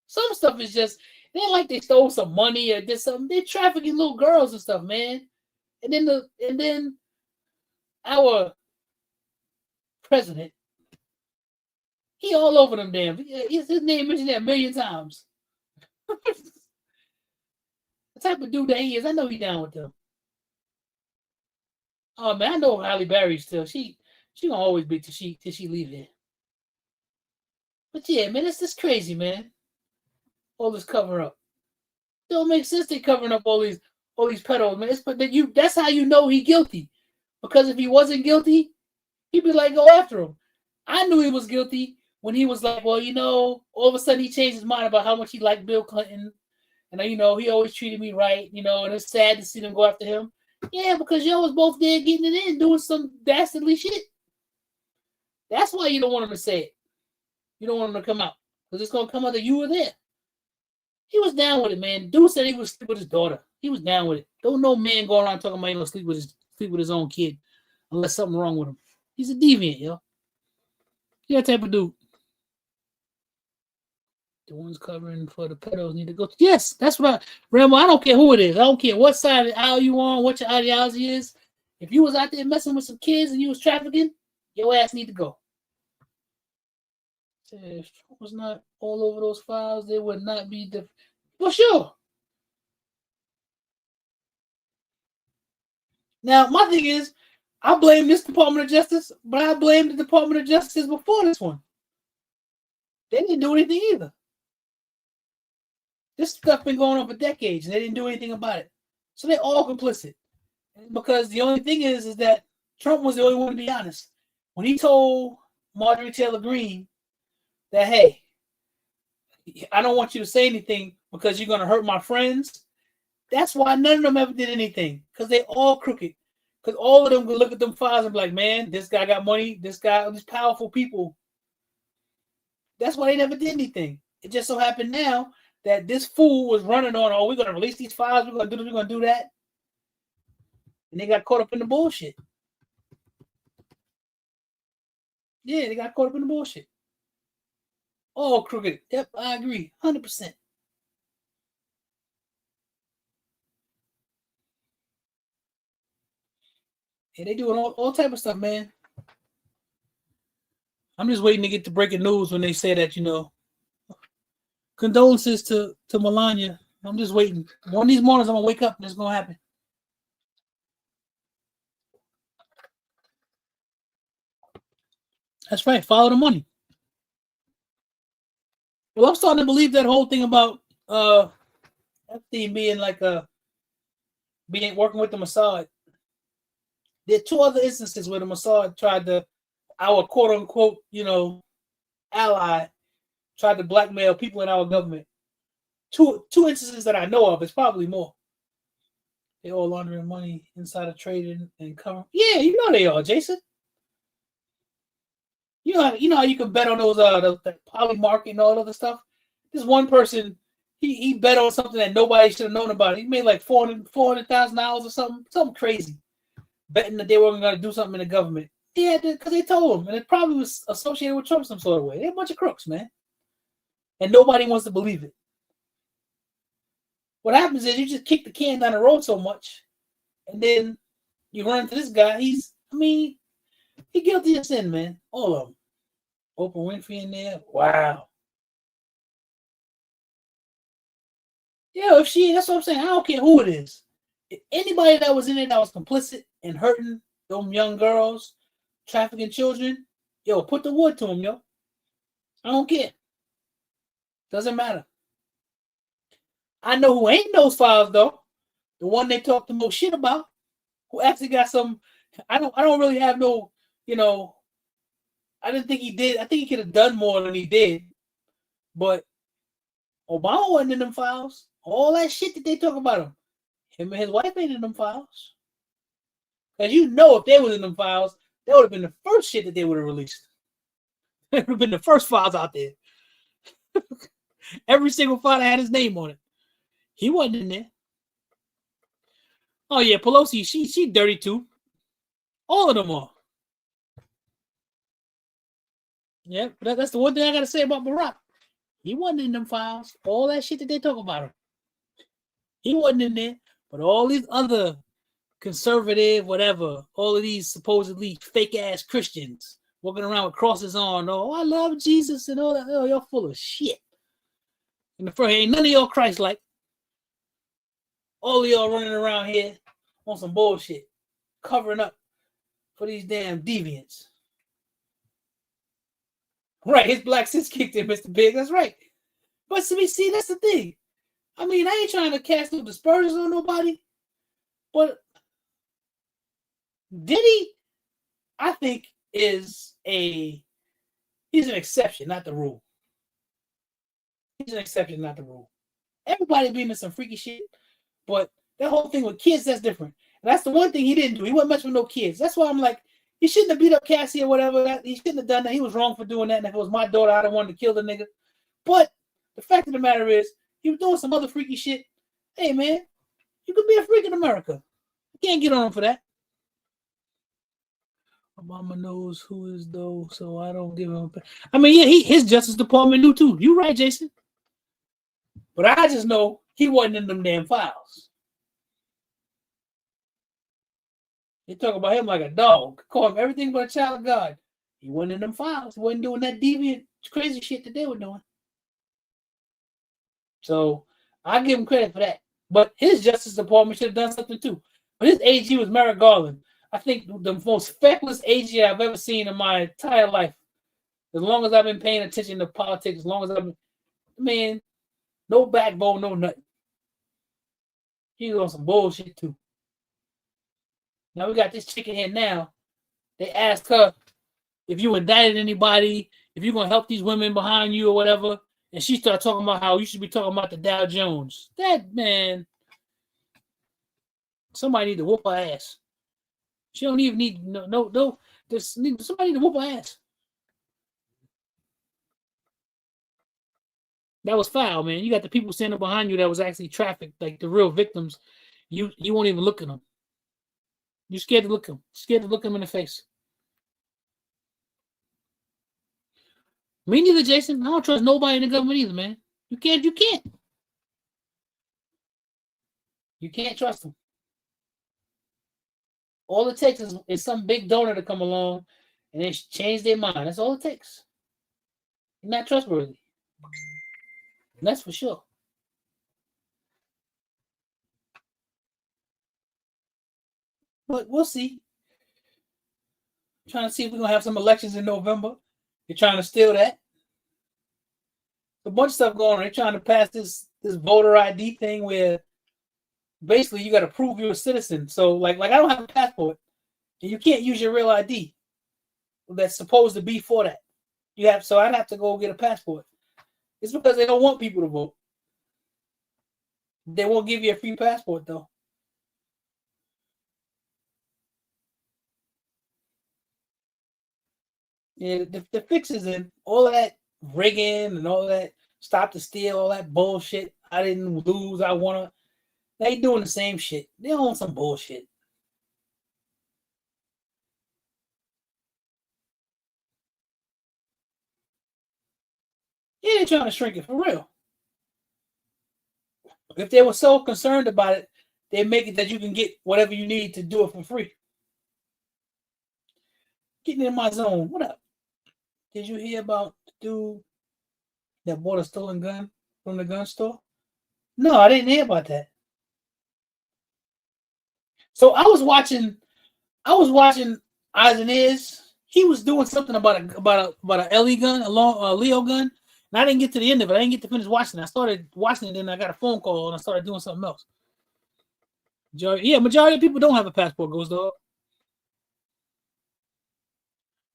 some stuff is just, it ain't like they stole some money or did something. They're trafficking little girls and stuff, man. And then our president, he all over them damn. His name mentioned that a million times. The type of dude that he is, I know he down with them. Oh man, I know Halle Berry still. She gonna always be till she leave here. But yeah, man, it's just crazy, man. All this cover up. Don't make sense. They covering up all these pedos, man. That's how you know he guilty. Because if he wasn't guilty, he'd be like, go after him. I knew he was guilty when he was like, well, all of a sudden he changed his mind about how much he liked Bill Clinton. And, he always treated me right, and it's sad to see them go after him. Yeah, because y'all was both there getting it in, doing some dastardly shit. That's why you don't want him to say it. You don't want him to come out. Because it's going to come out that you were there. He was down with it, man. Dude said he was sleep with his daughter. He was down with it. Don't no man go around talking about he gonna sleep with his own kid unless something wrong with him. He's a deviant, yo. He that type of dude. The ones covering for the pedos need to go. Yes, that's right. Rambo, I don't care who it is. I don't care what side of the aisle you on, what your ideology is. If you was out there messing with some kids and you was trafficking, your ass need to go. If Trump was not all over those files, they would not be for sure. Now, my thing is, I blame this Department of Justice, but I blame the Department of Justice before this one. They didn't do anything either. This stuff been going on for decades, and they didn't do anything about it. So they're all complicit. Because the only thing is that Trump was the only one to be honest. When he told Marjorie Taylor Greene that, hey, I don't want you to say anything because you're going to hurt my friends, that's why none of them ever did anything. Because they all crooked. Because all of them would look at them files and be like, man, this guy got money. This guy, these powerful people. That's why they never did anything. It just so happened now that this fool was running on, we're going to release these files. We're going to do this. We're going to do that. And they got caught up in the bullshit. Yeah, they got caught up in the bullshit. All crooked. Yep, I agree. 100%. Yeah, they doing all type of stuff, man. I'm just waiting to get the breaking news when they say that, condolences to Melania. I'm just waiting. One of these mornings, I'm gonna wake up and it's gonna happen. That's right. Follow the money. Well, I'm starting to believe that whole thing about Epstein being like being working with the Mossad. There are two other instances where the Mossad tried to, our quote unquote, ally, tried to blackmail people in our government. Two instances that I know of. It's probably more. They all laundering money, insider trading, and cover. Yeah, you know they are, Jason. You know how you can bet on those the poly market and all that other stuff. This one person, he bet on something that nobody should have known about. He made like $400,000 or something crazy, betting that they weren't going to do something in the government. Yeah, because they told him, and it probably was associated with Trump some sort of way. They're a bunch of crooks, man, and nobody wants to believe it. What happens is you just kick the can down the road so much, and then you run into this guy. He's guilty of sin, man. All of them. Oprah Winfrey in there. Wow. Yeah, if she, that's what I'm saying. I don't care who it is. If anybody that was in it that was complicit in hurting them young girls, trafficking children, yo, put the wood to them, yo. I don't care. Doesn't matter. I know who ain't those files though. The one they talk the most shit about, who actually got some. I don't really have no, I didn't think he did. I think he could have done more than he did. But Obama wasn't in them files. All that shit that they talk about him and his wife ain't in them files. Because if they was in them files, that would have been the first shit that they would have released. It would have been the first files out there. Every single file that had his name on it. He wasn't in there. Oh yeah, Pelosi, she dirty too. All of them are. Yeah, that's the one thing I gotta say about Barack. He wasn't in them files. All that shit that they talk about him. He wasn't in there. But all these other conservative, whatever, all of these supposedly fake ass Christians walking around with crosses on. Oh, I love Jesus and all that. Oh, y'all full of shit. In the front, ain't none of y'all Christ like. All of y'all running around here on some bullshit, covering up for these damn deviants. Right, his black sis kicked in, Mr. Big. That's right. But see, that's the thing. I mean, I ain't trying to cast no dispersions on nobody, but Diddy, I think, he's an exception, not the rule. He's an exception, not the rule. Everybody being in some freaky shit, but that whole thing with kids, that's different. And that's the one thing he didn't do. He wasn't messing with no kids. That's why I'm like, he shouldn't have beat up Cassie or whatever. He shouldn't have done that. He was wrong for doing that. And if it was my daughter, I'd have wanted to kill the nigga. But the fact of the matter is, he was doing some other freaky shit. Hey, man, you could be a freak in America. You can't get on him for that. Obama knows who is though, so I don't give him. I mean, yeah, his Justice Department knew too. You're right, Jason. But I just know he wasn't in them damn files. They talk about him like a dog. Call him everything but a child of God. He wasn't in them files. He wasn't doing that deviant, crazy shit that they were doing. So I give him credit for that. But his Justice Department should have done something too. But his AG was Merrick Garland. I think the most feckless AG I've ever seen in my entire life. As long as I've been paying attention to politics, as long as I've been, man, no backbone, no nothing. He was on some bullshit too. Now we got this chicken here now. They asked her if you indicted anybody, if you're going to help these women behind you or whatever. And she started talking about how you should be talking about the Dow Jones. That, man, somebody need to whoop her ass. She don't even need, no. Somebody need to whoop her ass. That was foul, man. You got the people standing behind you that was actually trafficked, like the real victims. You won't even look at them. You're scared to look them. Scared to look them in the face. Me neither, Jason. I don't trust nobody in the government either, man. You can't. You can't trust them. All it takes is some big donor to come along and then change their mind. That's all it takes. You're not trustworthy. That's for sure. But we'll see. Trying to see if we're gonna have some elections in November. You're trying to steal that. A bunch of stuff going on. They're trying to pass this voter ID thing where basically you got to prove you're a citizen. So like I don't have a passport, and you can't use your real ID that's supposed to be for that. So I'd have to go get a passport. It's because they don't want people to vote. They won't give you a free passport though. Yeah, the fixes in all of that rigging and all that stop the steal, all that bullshit. I didn't lose. I wanna. They doing the same shit. They on some bullshit. Yeah, they're trying to shrink it for real. If they were so concerned about it, they make it that you can get whatever you need to do it for free. Getting in my zone. What up? Did you hear about the dude that bought a stolen gun from the gun store? No, I didn't hear about that. So I was watching Eyes and Ears. He was doing something about a LE gun, a Leo gun, and I didn't get to the end of it. I didn't get to finish watching it. I started watching it, then I got a phone call and I started doing something else. Majority of people don't have a passport, Ghost Dog.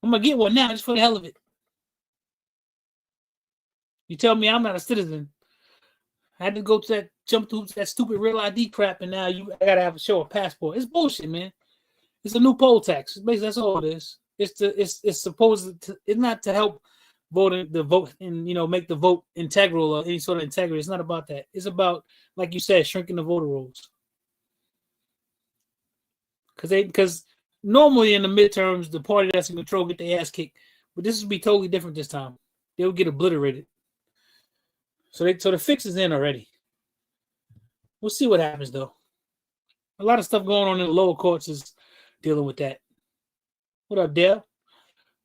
I'm gonna get one now just for the hell of it. You tell me I'm not a citizen. I had to go to jump through that stupid real ID crap, and now I gotta have to show a passport. It's bullshit, man. It's a new poll tax. Basically, that's all it is. It's supposed to. It's not to help the vote and make the vote integral or any sort of integrity. It's not about that. It's about, like you said, shrinking the voter rolls. Because normally in the midterms, the party that's in control get their ass kicked, but this will be totally different this time. They'll get obliterated. So the fix is in already. We'll see what happens though. A lot of stuff going on in the lower courts is dealing with that. What up, Dale?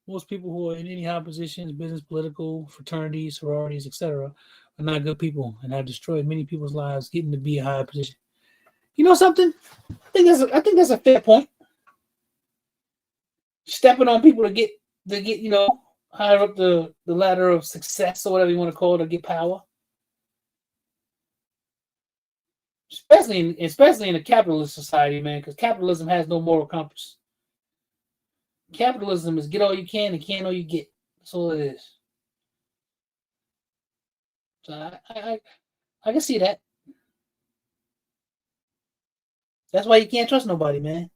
Most people who are in any high positions, business, political, fraternities, sororities, etc., are not good people and have destroyed many people's lives getting to be a high position. You know something? I think that's a fair point. Stepping on people to get higher up the ladder of success or whatever you want to call it, to get power. Especially in a capitalist society, man, because capitalism has no moral compass. Capitalism is get all you can and can all you get. That's all it is. So I can see that. That's why you can't trust nobody, man.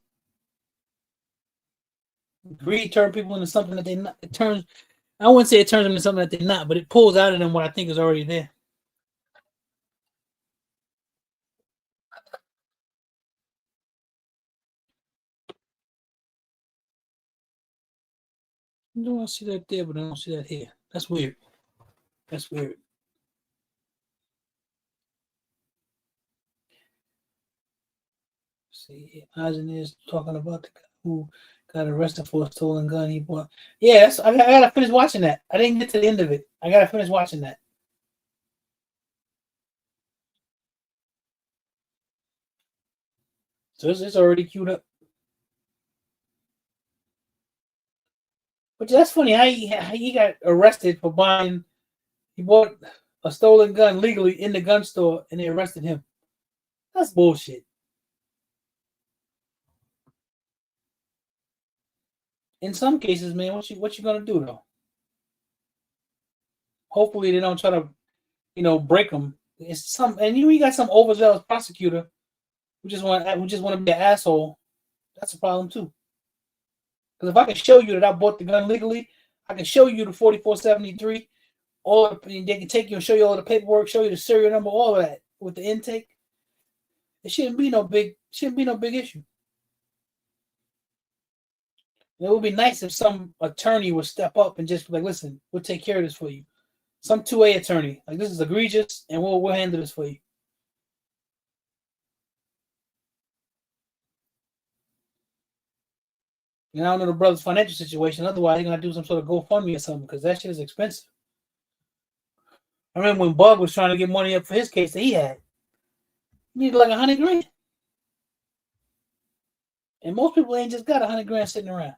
Greed turns people into something that they not. It turns. I wouldn't say it turns them into something that they're not, but it pulls out of them what I think is already there. I don't see that there, but I don't see that here. That's weird. That's weird. See, Eisen is talking about the guy who got arrested for a stolen gun he bought. Yeah, I gotta finish watching that. I didn't get to the end of it. I gotta finish watching that. So it's already queued up. But that's funny how he got arrested for buying. He bought a stolen gun legally in the gun store, and they arrested him. That's bullshit. In some cases, man, what you gonna do though? Hopefully, they don't try to break them. It's and you got some overzealous prosecutor who just want to be an asshole. That's a problem too. Because if I can show you that I bought the gun legally, I can show you the 4473. Or they can take you and show you all the paperwork, show you the serial number, all of that with the intake. It shouldn't be no big issue. It would be nice if some attorney would step up and just be like, listen, we'll take care of this for you. Some 2A attorney. Like, this is egregious, and we'll handle this for you. And I don't know the brother's financial situation. Otherwise, they're going to do some sort of GoFundMe or something because that shit is expensive. I remember when Bug was trying to get money up for his case that he had. He needed like $100,000. And most people ain't just got $100,000 sitting around.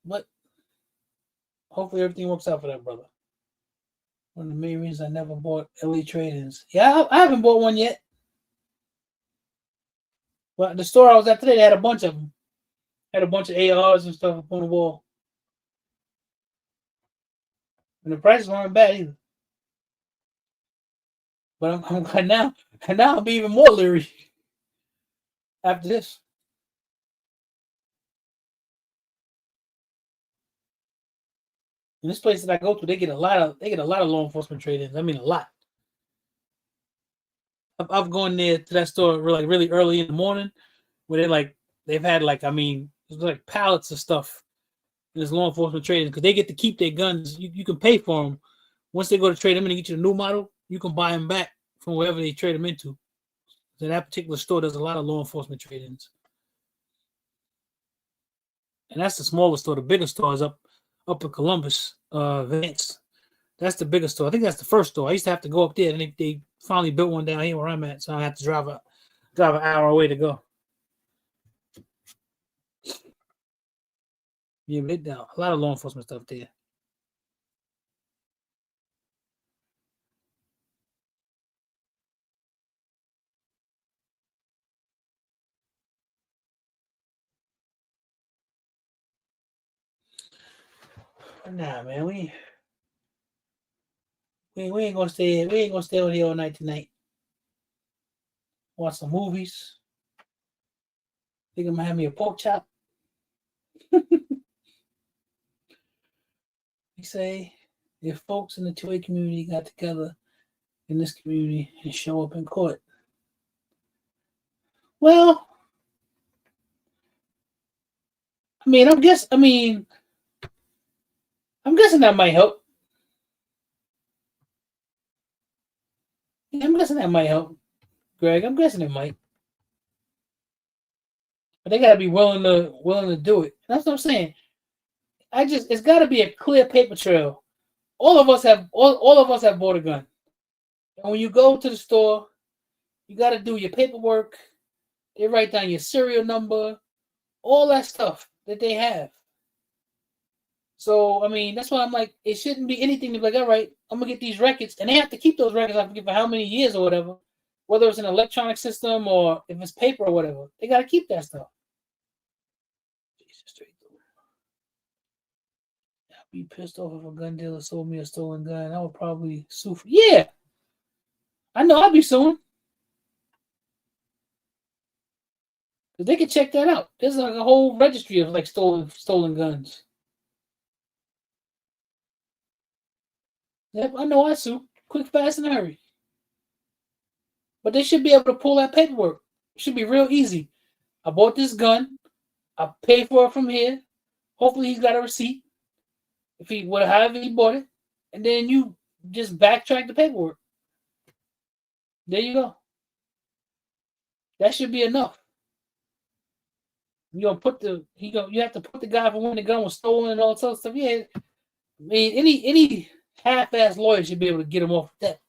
But hopefully everything works out for that brother. One of the main reasons I never bought Elite Trade-ins. Yeah, I haven't bought one yet. But the store I was at today, they had a bunch of them. Had a bunch of ARs and stuff up on the wall. And the prices weren't bad either. But I'm glad now. And now I'll be even more leery after this. In this place that I go to, they get a lot of law enforcement trade-ins. I mean, a lot. I've gone there to that store really early in the morning, where they've had there's like pallets of stuff. There's law enforcement trade-ins because they get to keep their guns. You can pay for them once they go to trade them in and get you a new model. You can buy them back from wherever they trade them into. So that particular store does a lot of law enforcement trade-ins, and that's the smallest store. The biggest store is up in Columbus, Vance. That's the biggest store. I think that's the first store. I used to have to go up there, and they finally built one down here where I'm at, so I have to drive an hour away to go. Yeah, but a lot of law enforcement stuff there. Nah, man, we ain't gonna stay. We ain't gonna stay over here all night tonight. Watch some movies. Think I'm gonna have me a pork chop. We say if folks in the 2A community got together in this community and show up in court. Well, I'm guessing that might help. Yeah, I'm guessing that might help, Greg. I'm guessing it might. But they gotta be willing to do it. That's what I'm saying. It's gotta be a clear paper trail. All of us have bought a gun. And when you go to the store, you gotta do your paperwork. They write down your serial number, all that stuff that they have. So that's why I'm like, it shouldn't be anything to be like, all right, I'm gonna get these records, and they have to keep those records. I forget for how many years or whatever, whether it's an electronic system or if it's paper or whatever. They gotta keep that stuff. I'd be pissed off if a gun dealer sold me a stolen gun. I would probably sue. Yeah, I know I'd be suing. They could check that out. There's like a whole registry of like stolen guns. Yep, I know I sue. Quick, fast, and hurry. But they should be able to pull that paperwork. It should be real easy. I bought this gun. I paid for it from here. Hopefully he's got a receipt. If he would however he bought it. And then you just backtrack the paperwork. There you go. That should be enough. You have to put the guy for when the gun was stolen and all that stuff. Yeah. Any half-ass lawyer should be able to get him off that.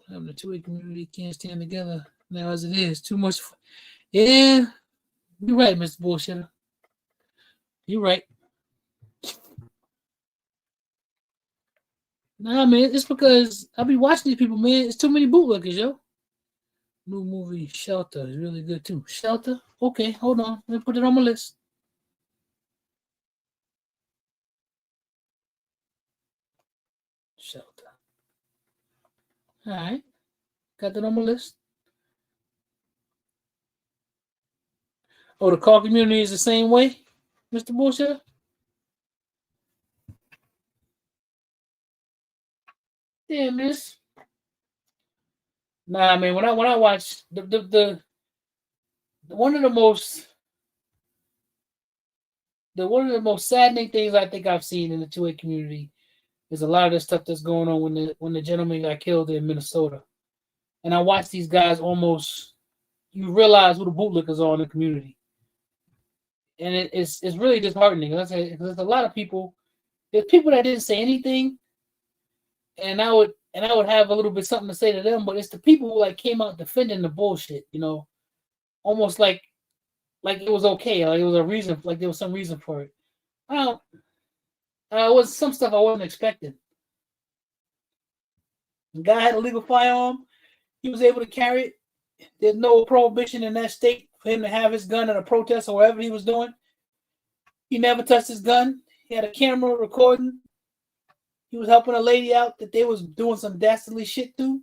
The 2A community can't stand together now as it is. Too much. Yeah, you're right, Mr. Bullshitter. You're right. Nah, man, it's because I be watching these people, man. It's too many bootlickers, yo. New movie Shelter is really good too. Shelter? Okay, hold on. Let me put it on my list. Shelter. All right. Got that on my list. Oh, the car community is the same way, Mr. Bullshitter? Yeah, miss. Nah, man. When I watch the one of the most one of the most saddening things I think I've seen in the 2A community is a lot of the stuff that's going on when the gentleman got killed in Minnesota. And I watch these guys almost. You realize who the bootlickers are in the community, and it's really disheartening. Because there's a lot of people. There's people that didn't say anything, and I would have a little bit something to say to them. But it's the people who like came out defending the bullshit. Almost like it was okay, like it was a reason, like there was some reason for it. I don't. It was some stuff I wasn't expecting. The guy had a legal firearm. He was able to carry it. There's no prohibition in that state for him to have his gun at a protest or whatever he was doing. He never touched his gun. He had a camera recording. He was helping a lady out that they was doing some dastardly shit to.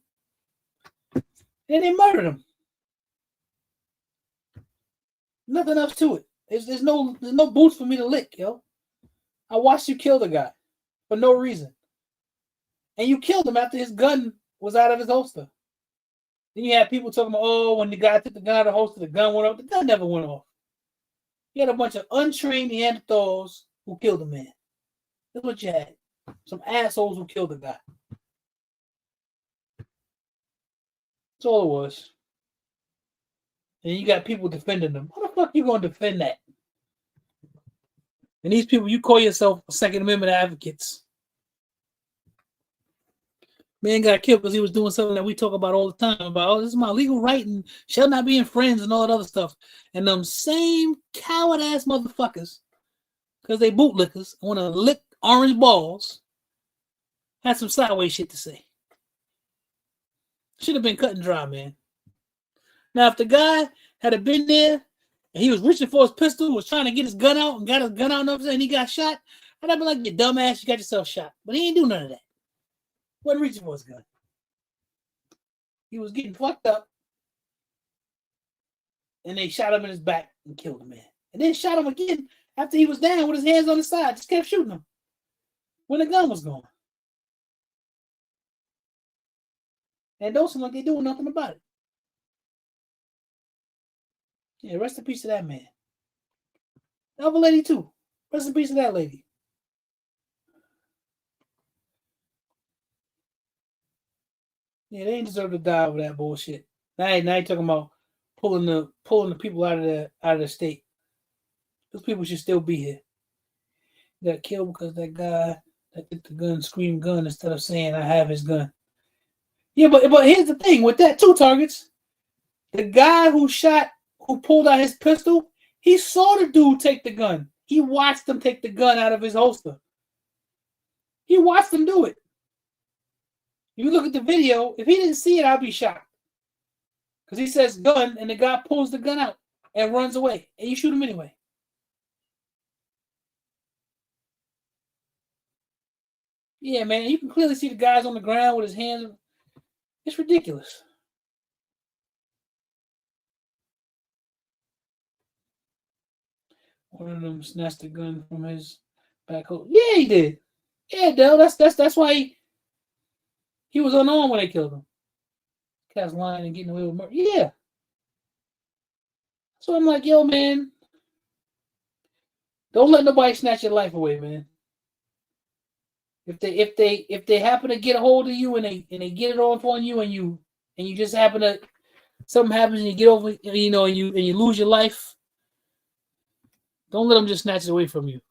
And they murdered him. Nothing else to it. There's no boots for me to lick, yo. I watched you kill the guy for no reason. And you killed him after his gun was out of his holster. Then you had people talking about, oh, when the guy took the gun out of the holster, the gun went off. The gun never went off. You had a bunch of untrained Neanderthals who killed a man. That's what you had. Some assholes who killed the guy. That's all it was. And you got people defending them. How the fuck you gonna defend that? And these people, you call yourself Second Amendment advocates. Man got killed because he was doing something that we talk about all the time about, oh, this is my legal right and shall not be in friends and all that other stuff. And them same coward ass motherfuckers, because they bootlickers, want to lick orange balls, had some sideways shit to say. Should have been cut and dry, man. Now, if the guy had been there and he was reaching for his pistol, was trying to get his gun out and got his gun out and he got shot, I'd have been like, you dumbass, you got yourself shot. But he ain't do none of that. Wasn't reaching for his gun. He was getting fucked up. And they shot him in his back and killed him, man. And then shot him again after he was down with his hands on the side. Just kept shooting him when the gun was gone. And don't seem like they're doing nothing about it. Yeah, rest in peace to that man. The other lady, too. Rest in peace to that lady. Yeah, they ain't deserve to die over that bullshit. Now you talking about pulling the people out of the state. Those people should still be here. Got killed because that guy that did the gun screamed gun instead of saying I have his gun. Yeah, but here's the thing with that, 2 targets. The guy who pulled out his pistol, he saw the dude take the gun. He watched him take the gun out of his holster. He watched him do it. If you look at the video, if he didn't see it, I'd be shocked. Because he says gun, and the guy pulls the gun out and runs away. And you shoot him anyway. Yeah, man, you can clearly see the guys on the ground with his hands. It's ridiculous. One of them snatched the gun from his back hole. Yeah, he did. Yeah, Dell. That's why he was unarmed when they killed him. Cat's lying and getting away with murder. Yeah. So I'm like, yo, man, don't let nobody snatch your life away, man. If they happen to get a hold of you and they get it off on you and you just happen to something happens and you get over, and you lose your life, don't let them just snatch it away from you.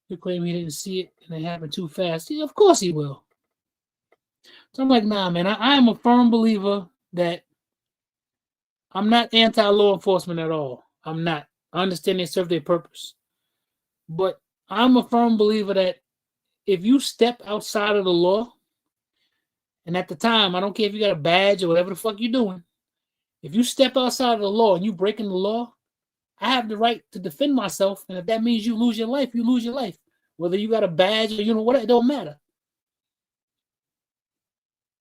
You claim he didn't see it and it happened too fast. Yeah, of course he will. So I'm like, nah, man, I am a firm believer that I'm not anti-law enforcement at all. I'm not. I understand they serve their purpose. But I'm a firm believer that if you step outside of the law, and at the time, I don't care if you got a badge or whatever the fuck you're doing, if you step outside of the law and you breaking the law, I have the right to defend myself. And if that means you lose your life, you lose your life. Whether you got a badge or what, it don't matter.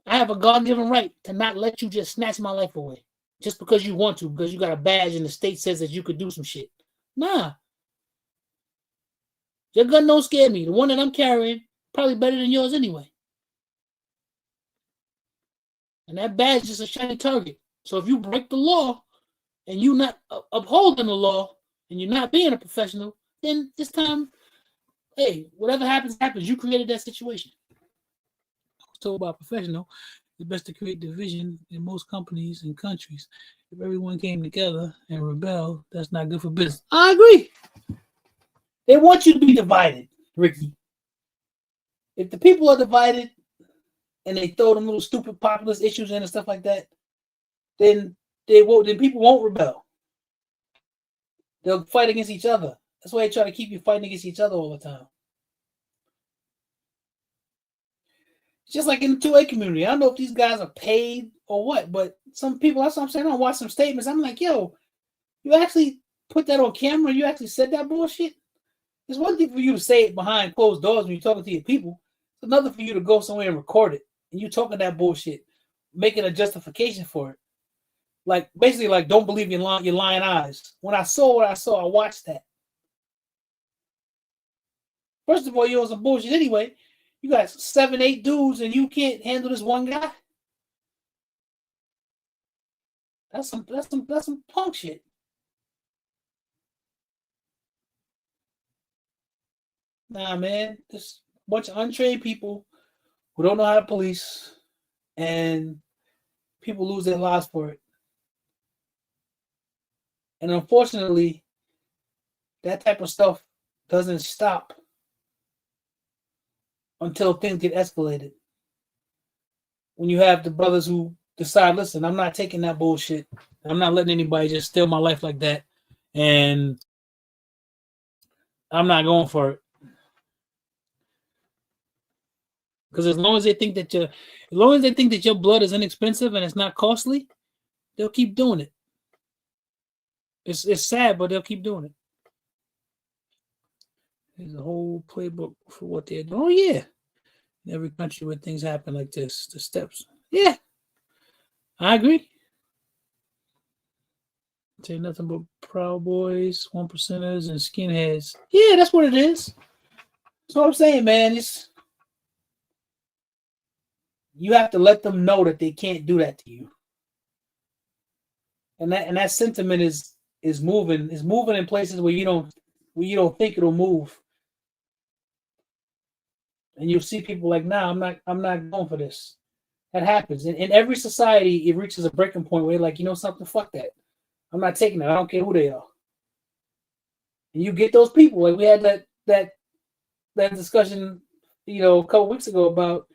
I have a God-given right to not let you just snatch my life away just because you want to, because you got a badge and the state says that you could do some shit. Nah. Your gun don't scare me. The one that I'm carrying, probably better than yours anyway. And that badge is a shiny target. So if you break the law and you not upholding the law and you're not being a professional, then this time, hey, whatever happens, happens. You created that situation. I was told by a professional, it's best to create division in most companies and countries. If everyone came together and rebelled, that's not good for business. I agree. They want you to be divided, Ricky. If the people are divided and they throw them little stupid populist issues in and stuff like that, then then people won't rebel. They'll fight against each other. That's why they try to keep you fighting against each other all the time. It's just like in the 2A community. I don't know if these guys are paid or what, but some people, that's what I'm saying. I watch some statements. I'm like, yo, you actually put that on camera? You actually said that bullshit? It's one thing for you to say it behind closed doors when you're talking to your people. It's another for you to go somewhere and record it. And you talking that bullshit, making a justification for it. Like, basically, like, don't believe your lying eyes. When I saw what I saw, I watched that. First of all, you're on some bullshit anyway. You got 7, 8 dudes and you can't handle this one guy. That's some punk shit. Nah, man. Just a bunch of untrained people who don't know how to police, and people lose their lives for it. And unfortunately, that type of stuff doesn't stop until things get escalated. When you have the brothers who decide, listen, I'm not taking that bullshit. I'm not letting anybody just steal my life like that. And I'm not going for it. Because as long as they think that your blood is inexpensive and it's not costly, they'll keep doing it. It's sad, but they'll keep doing it. There's a whole playbook for what they're doing. Oh, yeah. In every country where things happen like this, the steps. Yeah. I agree. Say nothing but Proud Boys, 1%ers, and skinheads. Yeah, that's what it is. That's what I'm saying, man. You have to let them know that they can't do that to you. And that sentiment is moving in places where you don't think it'll move. And you'll see people like, nah, I'm not going for this. That happens. In every society, it reaches a breaking point where you're like, you know something, fuck that. I'm not taking that. I don't care who they are. And you get those people. Like we had that discussion, a couple weeks ago about,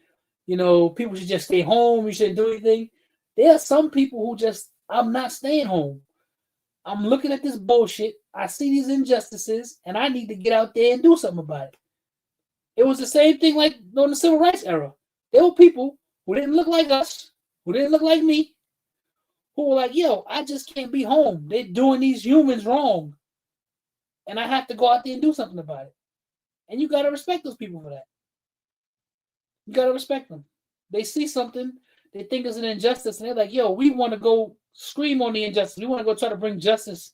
people should just stay home. You shouldn't do anything. There are some people who just, I'm not staying home. I'm looking at this bullshit. I see these injustices, and I need to get out there and do something about it. It was the same thing like during the civil rights era. There were people who didn't look like us, who didn't look like me, who were like, yo, I just can't be home. They're doing these humans wrong. And I have to go out there and do something about it. And you got to respect those people for that. You got to respect them. They see something, they think it's an injustice, and they're like, yo, we want to go scream on the injustice. We want to go try to bring justice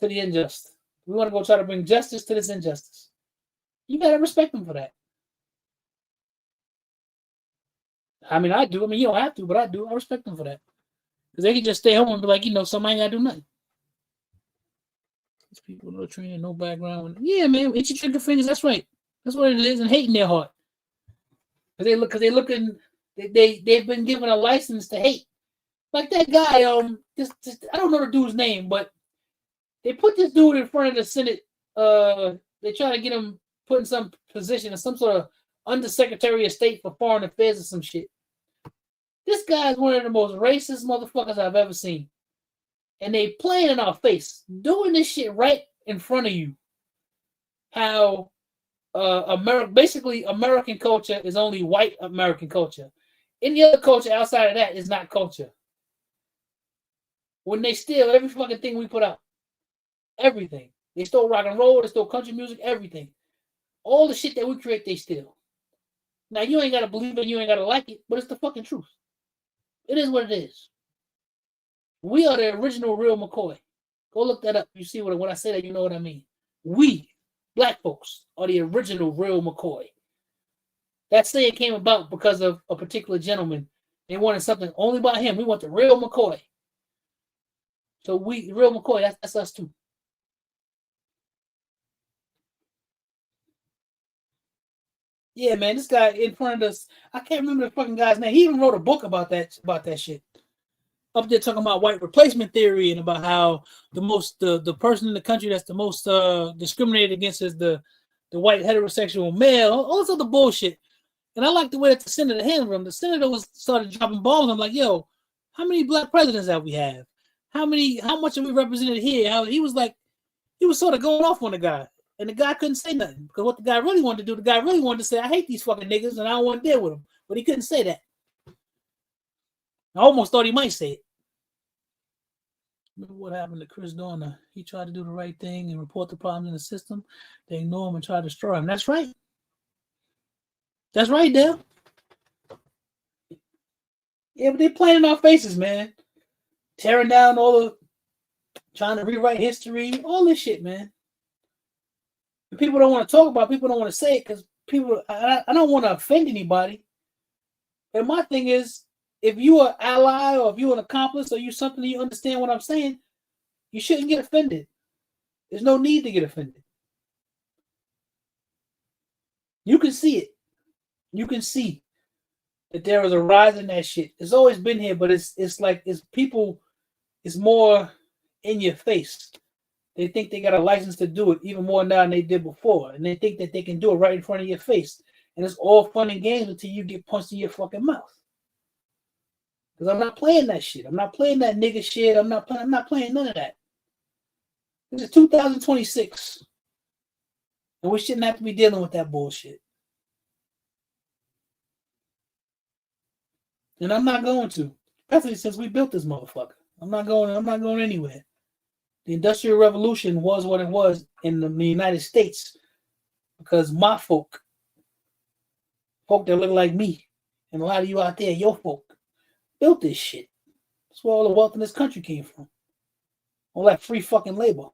to the unjust. We want to go try to bring justice to this injustice. You got to respect them for that. I mean, I do. I mean, you don't have to, but I do. I respect them for that. Because they can just stay home and be like, somebody got to do nothing. These people, no training, no background. Yeah, man, itchy trigger fingers. That's right. That's what it is, and hate in their heart. Because they've been given a license to hate. Like that guy, I don't know the dude's name, but they put this dude in front of the Senate. They try to get him put in some position as some sort of undersecretary of state for foreign affairs or some shit. This guy is one of the most racist motherfuckers I've ever seen. And they playing in our face, doing this shit right in front of you. How basically American culture is only white American culture. Any other culture outside of that is not culture. When they steal every fucking thing we put out. Everything. They stole rock and roll, they stole country music, everything. All the shit that we create, they steal. Now, you ain't got to believe it, you ain't got to like it, but it's the fucking truth. It is what it is. We are the original real McCoy. Go look that up. You see when I say that, you know what I mean. We, black folks, are the original real McCoy. That saying came about because of a particular gentleman They wanted something only by him. We want the real McCoy. So real McCoy, that's us too. Yeah, man, this guy in front of us, I can't remember the fucking guy's name. He even wrote a book about that shit. Up there talking about white replacement theory and about how the person in the country that's the most discriminated against is the white heterosexual male, all this other bullshit. And I like the way that the senator handled him. The senator started dropping bombs. I'm like, yo, how many black presidents have we have? How much are we represented here? He was sort of going off on the guy. And the guy couldn't say nothing. Because what the guy really wanted to do, the guy really wanted to say, I hate these fucking niggas and I don't want to deal with them. But he couldn't say that. I almost thought he might say it. Remember what happened to Chris Dorner? He tried to do the right thing and report the problems in the system. They ignore him and try to destroy him. That's right. That's right, Dale. Yeah, but they're playing in our faces, man. Tearing down trying to rewrite history, all this shit, man. And people don't want to talk about it, people don't want to say it because I don't want to offend anybody. And my thing is, if you are an ally or if you're an accomplice or you something you understand what I'm saying, you shouldn't get offended. There's no need to get offended. You can see it. You can see that there is a rise in that shit. It's always been here, but it's more in your face. They think they got a license to do it even more now than they did before. And they think that they can do it right in front of your face. And it's all fun and games until you get punched in your fucking mouth. Because I'm not playing that shit. I'm not playing that nigga shit. I'm not playing none of that. This is 2026. And we shouldn't have to be dealing with that bullshit. And I'm not going to. Especially since we built this motherfucker. I'm not going anywhere. The Industrial Revolution was what it was in the United States because my folk that look like me, and a lot of you out there, your folk, built this shit. That's where all the wealth in this country came from. All that free fucking labor.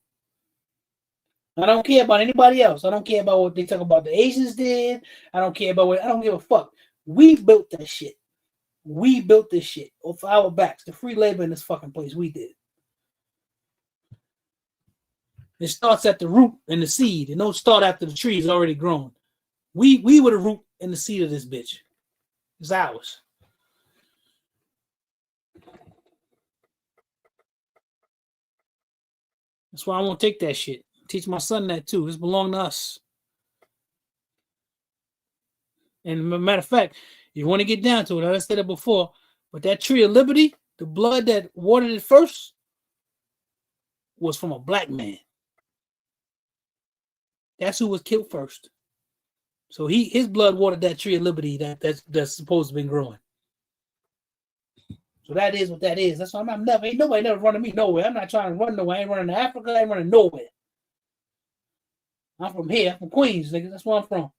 I don't care about anybody else. I don't care about what they talk about the Asians did. I don't give a fuck. We built that shit. We built this shit off our backs. The free labor in this fucking place, we did. It starts at the root and the seed. It don't start after the tree is already grown. We were the root and the seed of this bitch. It's ours. That's why I won't take that shit. Teach my son that too. This belongs to us. And matter of fact, you want to get down to it, I said it before, but that tree of liberty, the blood that watered it first was from a black man. That's who was killed first. So his blood watered that tree of liberty that's supposed to be growing. So that is what that is. That's why ain't nobody never running me nowhere. I'm not trying to run nowhere. I ain't running to Africa. I ain't running nowhere. I'm from here. I'm from Queens, nigga. That's where I'm from.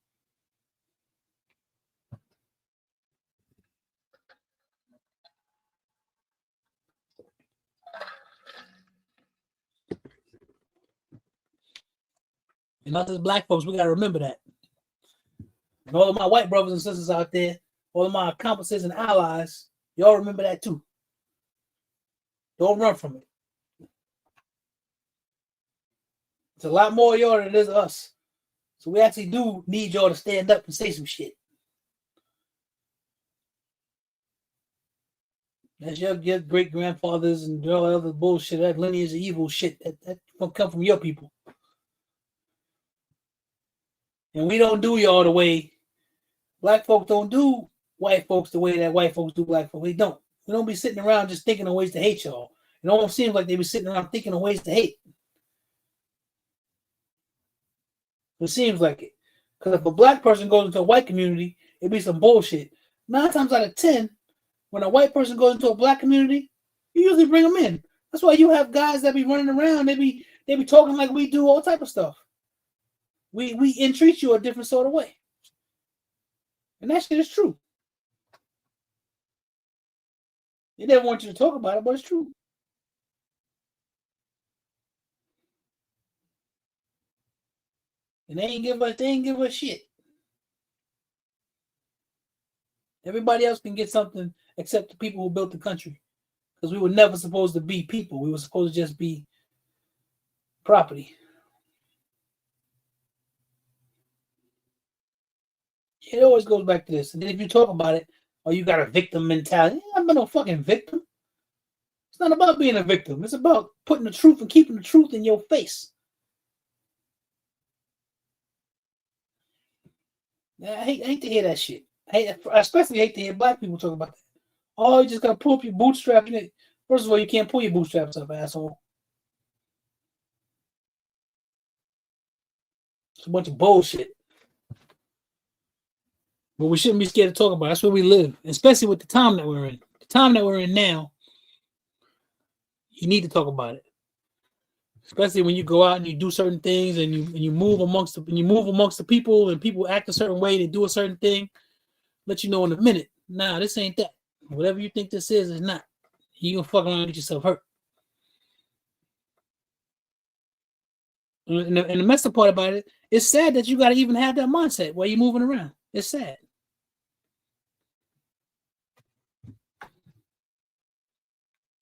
And us as black folks, we got to remember that. And all of my white brothers and sisters out there, all of my accomplices and allies, y'all remember that too. Don't run from it. It's a lot more of y'all than it is us. So we actually do need y'all to stand up and say some shit. That's your great grandfathers and all that other bullshit, that lineage of evil shit that come from your people. And we don't do y'all the way black folks don't do white folks the way that white folks do black folks. We don't. We don't be sitting around just thinking of ways to hate y'all. It almost seems like they be sitting around thinking of ways to hate. It seems like it. Because if a black person goes into a white community, it'd be some bullshit. 9 times out of 10, when a white person goes into a black community, you usually bring them in. That's why you have guys that be running around. They be talking like we do, all type of stuff. We entreat you a different sort of way. And that shit is true. They never want you to talk about it, but it's true. And they ain't give us shit. Everybody else can get something except the people who built the country. Because we were never supposed to be people. We were supposed to just be property. It always goes back to this. And then if you talk about it, oh, you got a victim mentality. I'm not no fucking victim. It's not about being a victim. It's about putting the truth and keeping the truth in your face. I hate to hear that shit. I especially hate to hear black people talk about that. Oh, you just gotta pull up your bootstraps. First of all, you can't pull your bootstraps up, asshole. It's a bunch of bullshit. But we shouldn't be scared to talk about it. That's where we live, especially with the time that we're in. The time that we're in now, you need to talk about it. Especially when you go out and you do certain things and you move amongst the people and people act a certain way, they do a certain thing. Let you know in a minute. Nah, this ain't that. Whatever you think this is not. You gonna fuck around and get yourself hurt. And the messed up part about it, it's sad that you gotta even have that mindset while you're moving around. It's sad.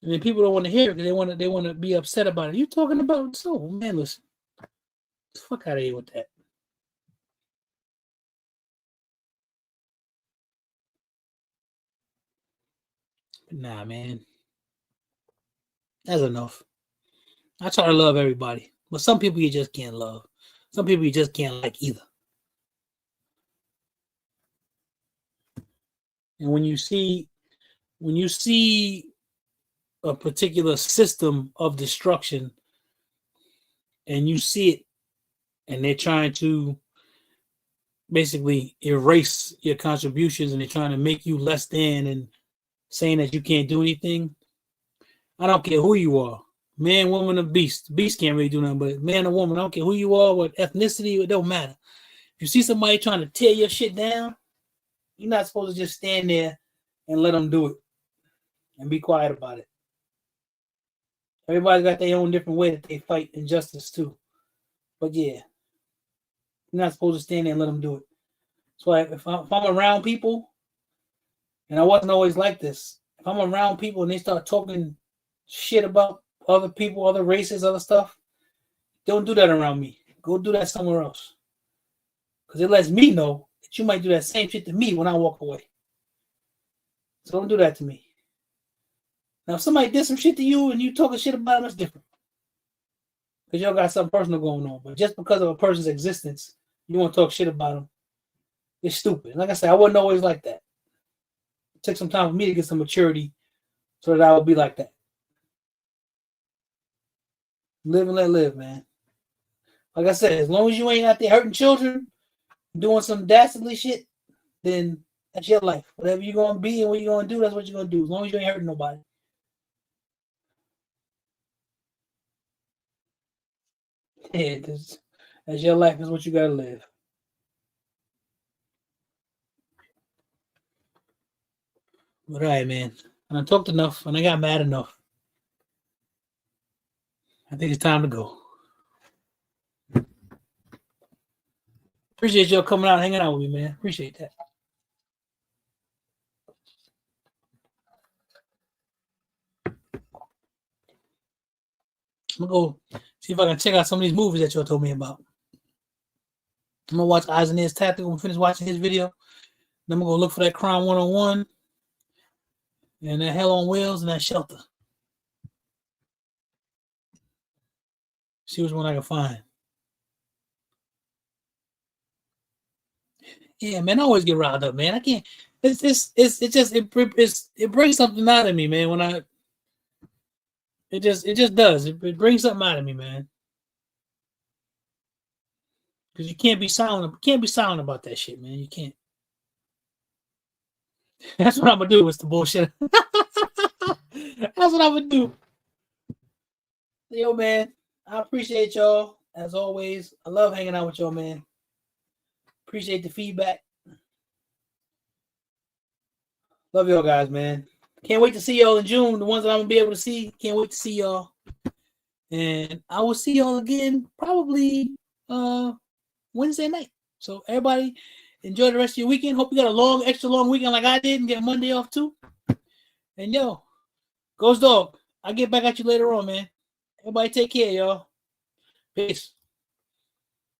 And then people don't want to hear it because they want to be upset about it. You talking about so man, listen. Fuck out of here with that. But nah, man. That's enough. I try to love everybody. But some people you just can't love. Some people you just can't like either. And when you see a particular system of destruction and you see it and they're trying to basically erase your contributions and they're trying to make you less than and saying that you can't do anything, I don't care who you are, man, woman, or beast. Beast can't really do nothing, but man or woman, I don't care who you are, what ethnicity, it don't matter. If you see somebody trying to tear your shit down, you're not supposed to just stand there and let them do it and be quiet about it. Everybody's got their own different way that they fight injustice too. But yeah, you're not supposed to stand there and let them do it. So if I'm around people, and I wasn't always like this, if I'm around people and they start talking shit about other people, other races, other stuff, don't do that around me. Go do that somewhere else. Because it lets me know that you might do that same shit to me when I walk away. So don't do that to me. Now, if somebody did some shit to you and you talking shit about them, that's different. Because y'all got something personal going on. But just because of a person's existence, you want to talk shit about them, it's stupid. Like I said, I wasn't always like that. It took some time for me to get some maturity so that I would be like that. Live and let live, man. Like I said, as long as you ain't out there hurting children, doing some dastardly shit, then that's your life. Whatever you're going to be and what you're going to do, that's what you're going to do. As long as you ain't hurting nobody. Yeah, that's your life. Is what you got to live. But all right, man. And I talked enough and I got mad enough. I think it's time to go. Appreciate y'all coming out, hanging out with me, man. Appreciate that. I'm gonna go see if I can check out some of these movies that y'all told me about. I'm gonna watch Eyes and Ears Tactical. I'm gonna finish watching his video. Then I'm gonna go look for that Crime 101 and that Hell on Wheels and that Shelter. See which one I can find. Yeah, man, I always get riled up, man. I can't. It brings something out of me, man. When it just does. It brings something out of me, man. Because you can't be silent. You can't be silent about that shit, man. You can't. That's what I'm gonna do. It's the bullshit. That's what I'm gonna do. Yo, man, I appreciate y'all as always. I love hanging out with y'all, man. Appreciate the feedback. Love y'all guys, man. Can't wait to see y'all in June. The ones that I'm gonna be able to see. Can't wait to see y'all. And I will see y'all again probably Wednesday night. So everybody enjoy the rest of your weekend. Hope you got a extra long weekend like I did and get Monday off too. And yo, Ghost Dog, I'll get back at you later on, man. Everybody take care, y'all. Peace.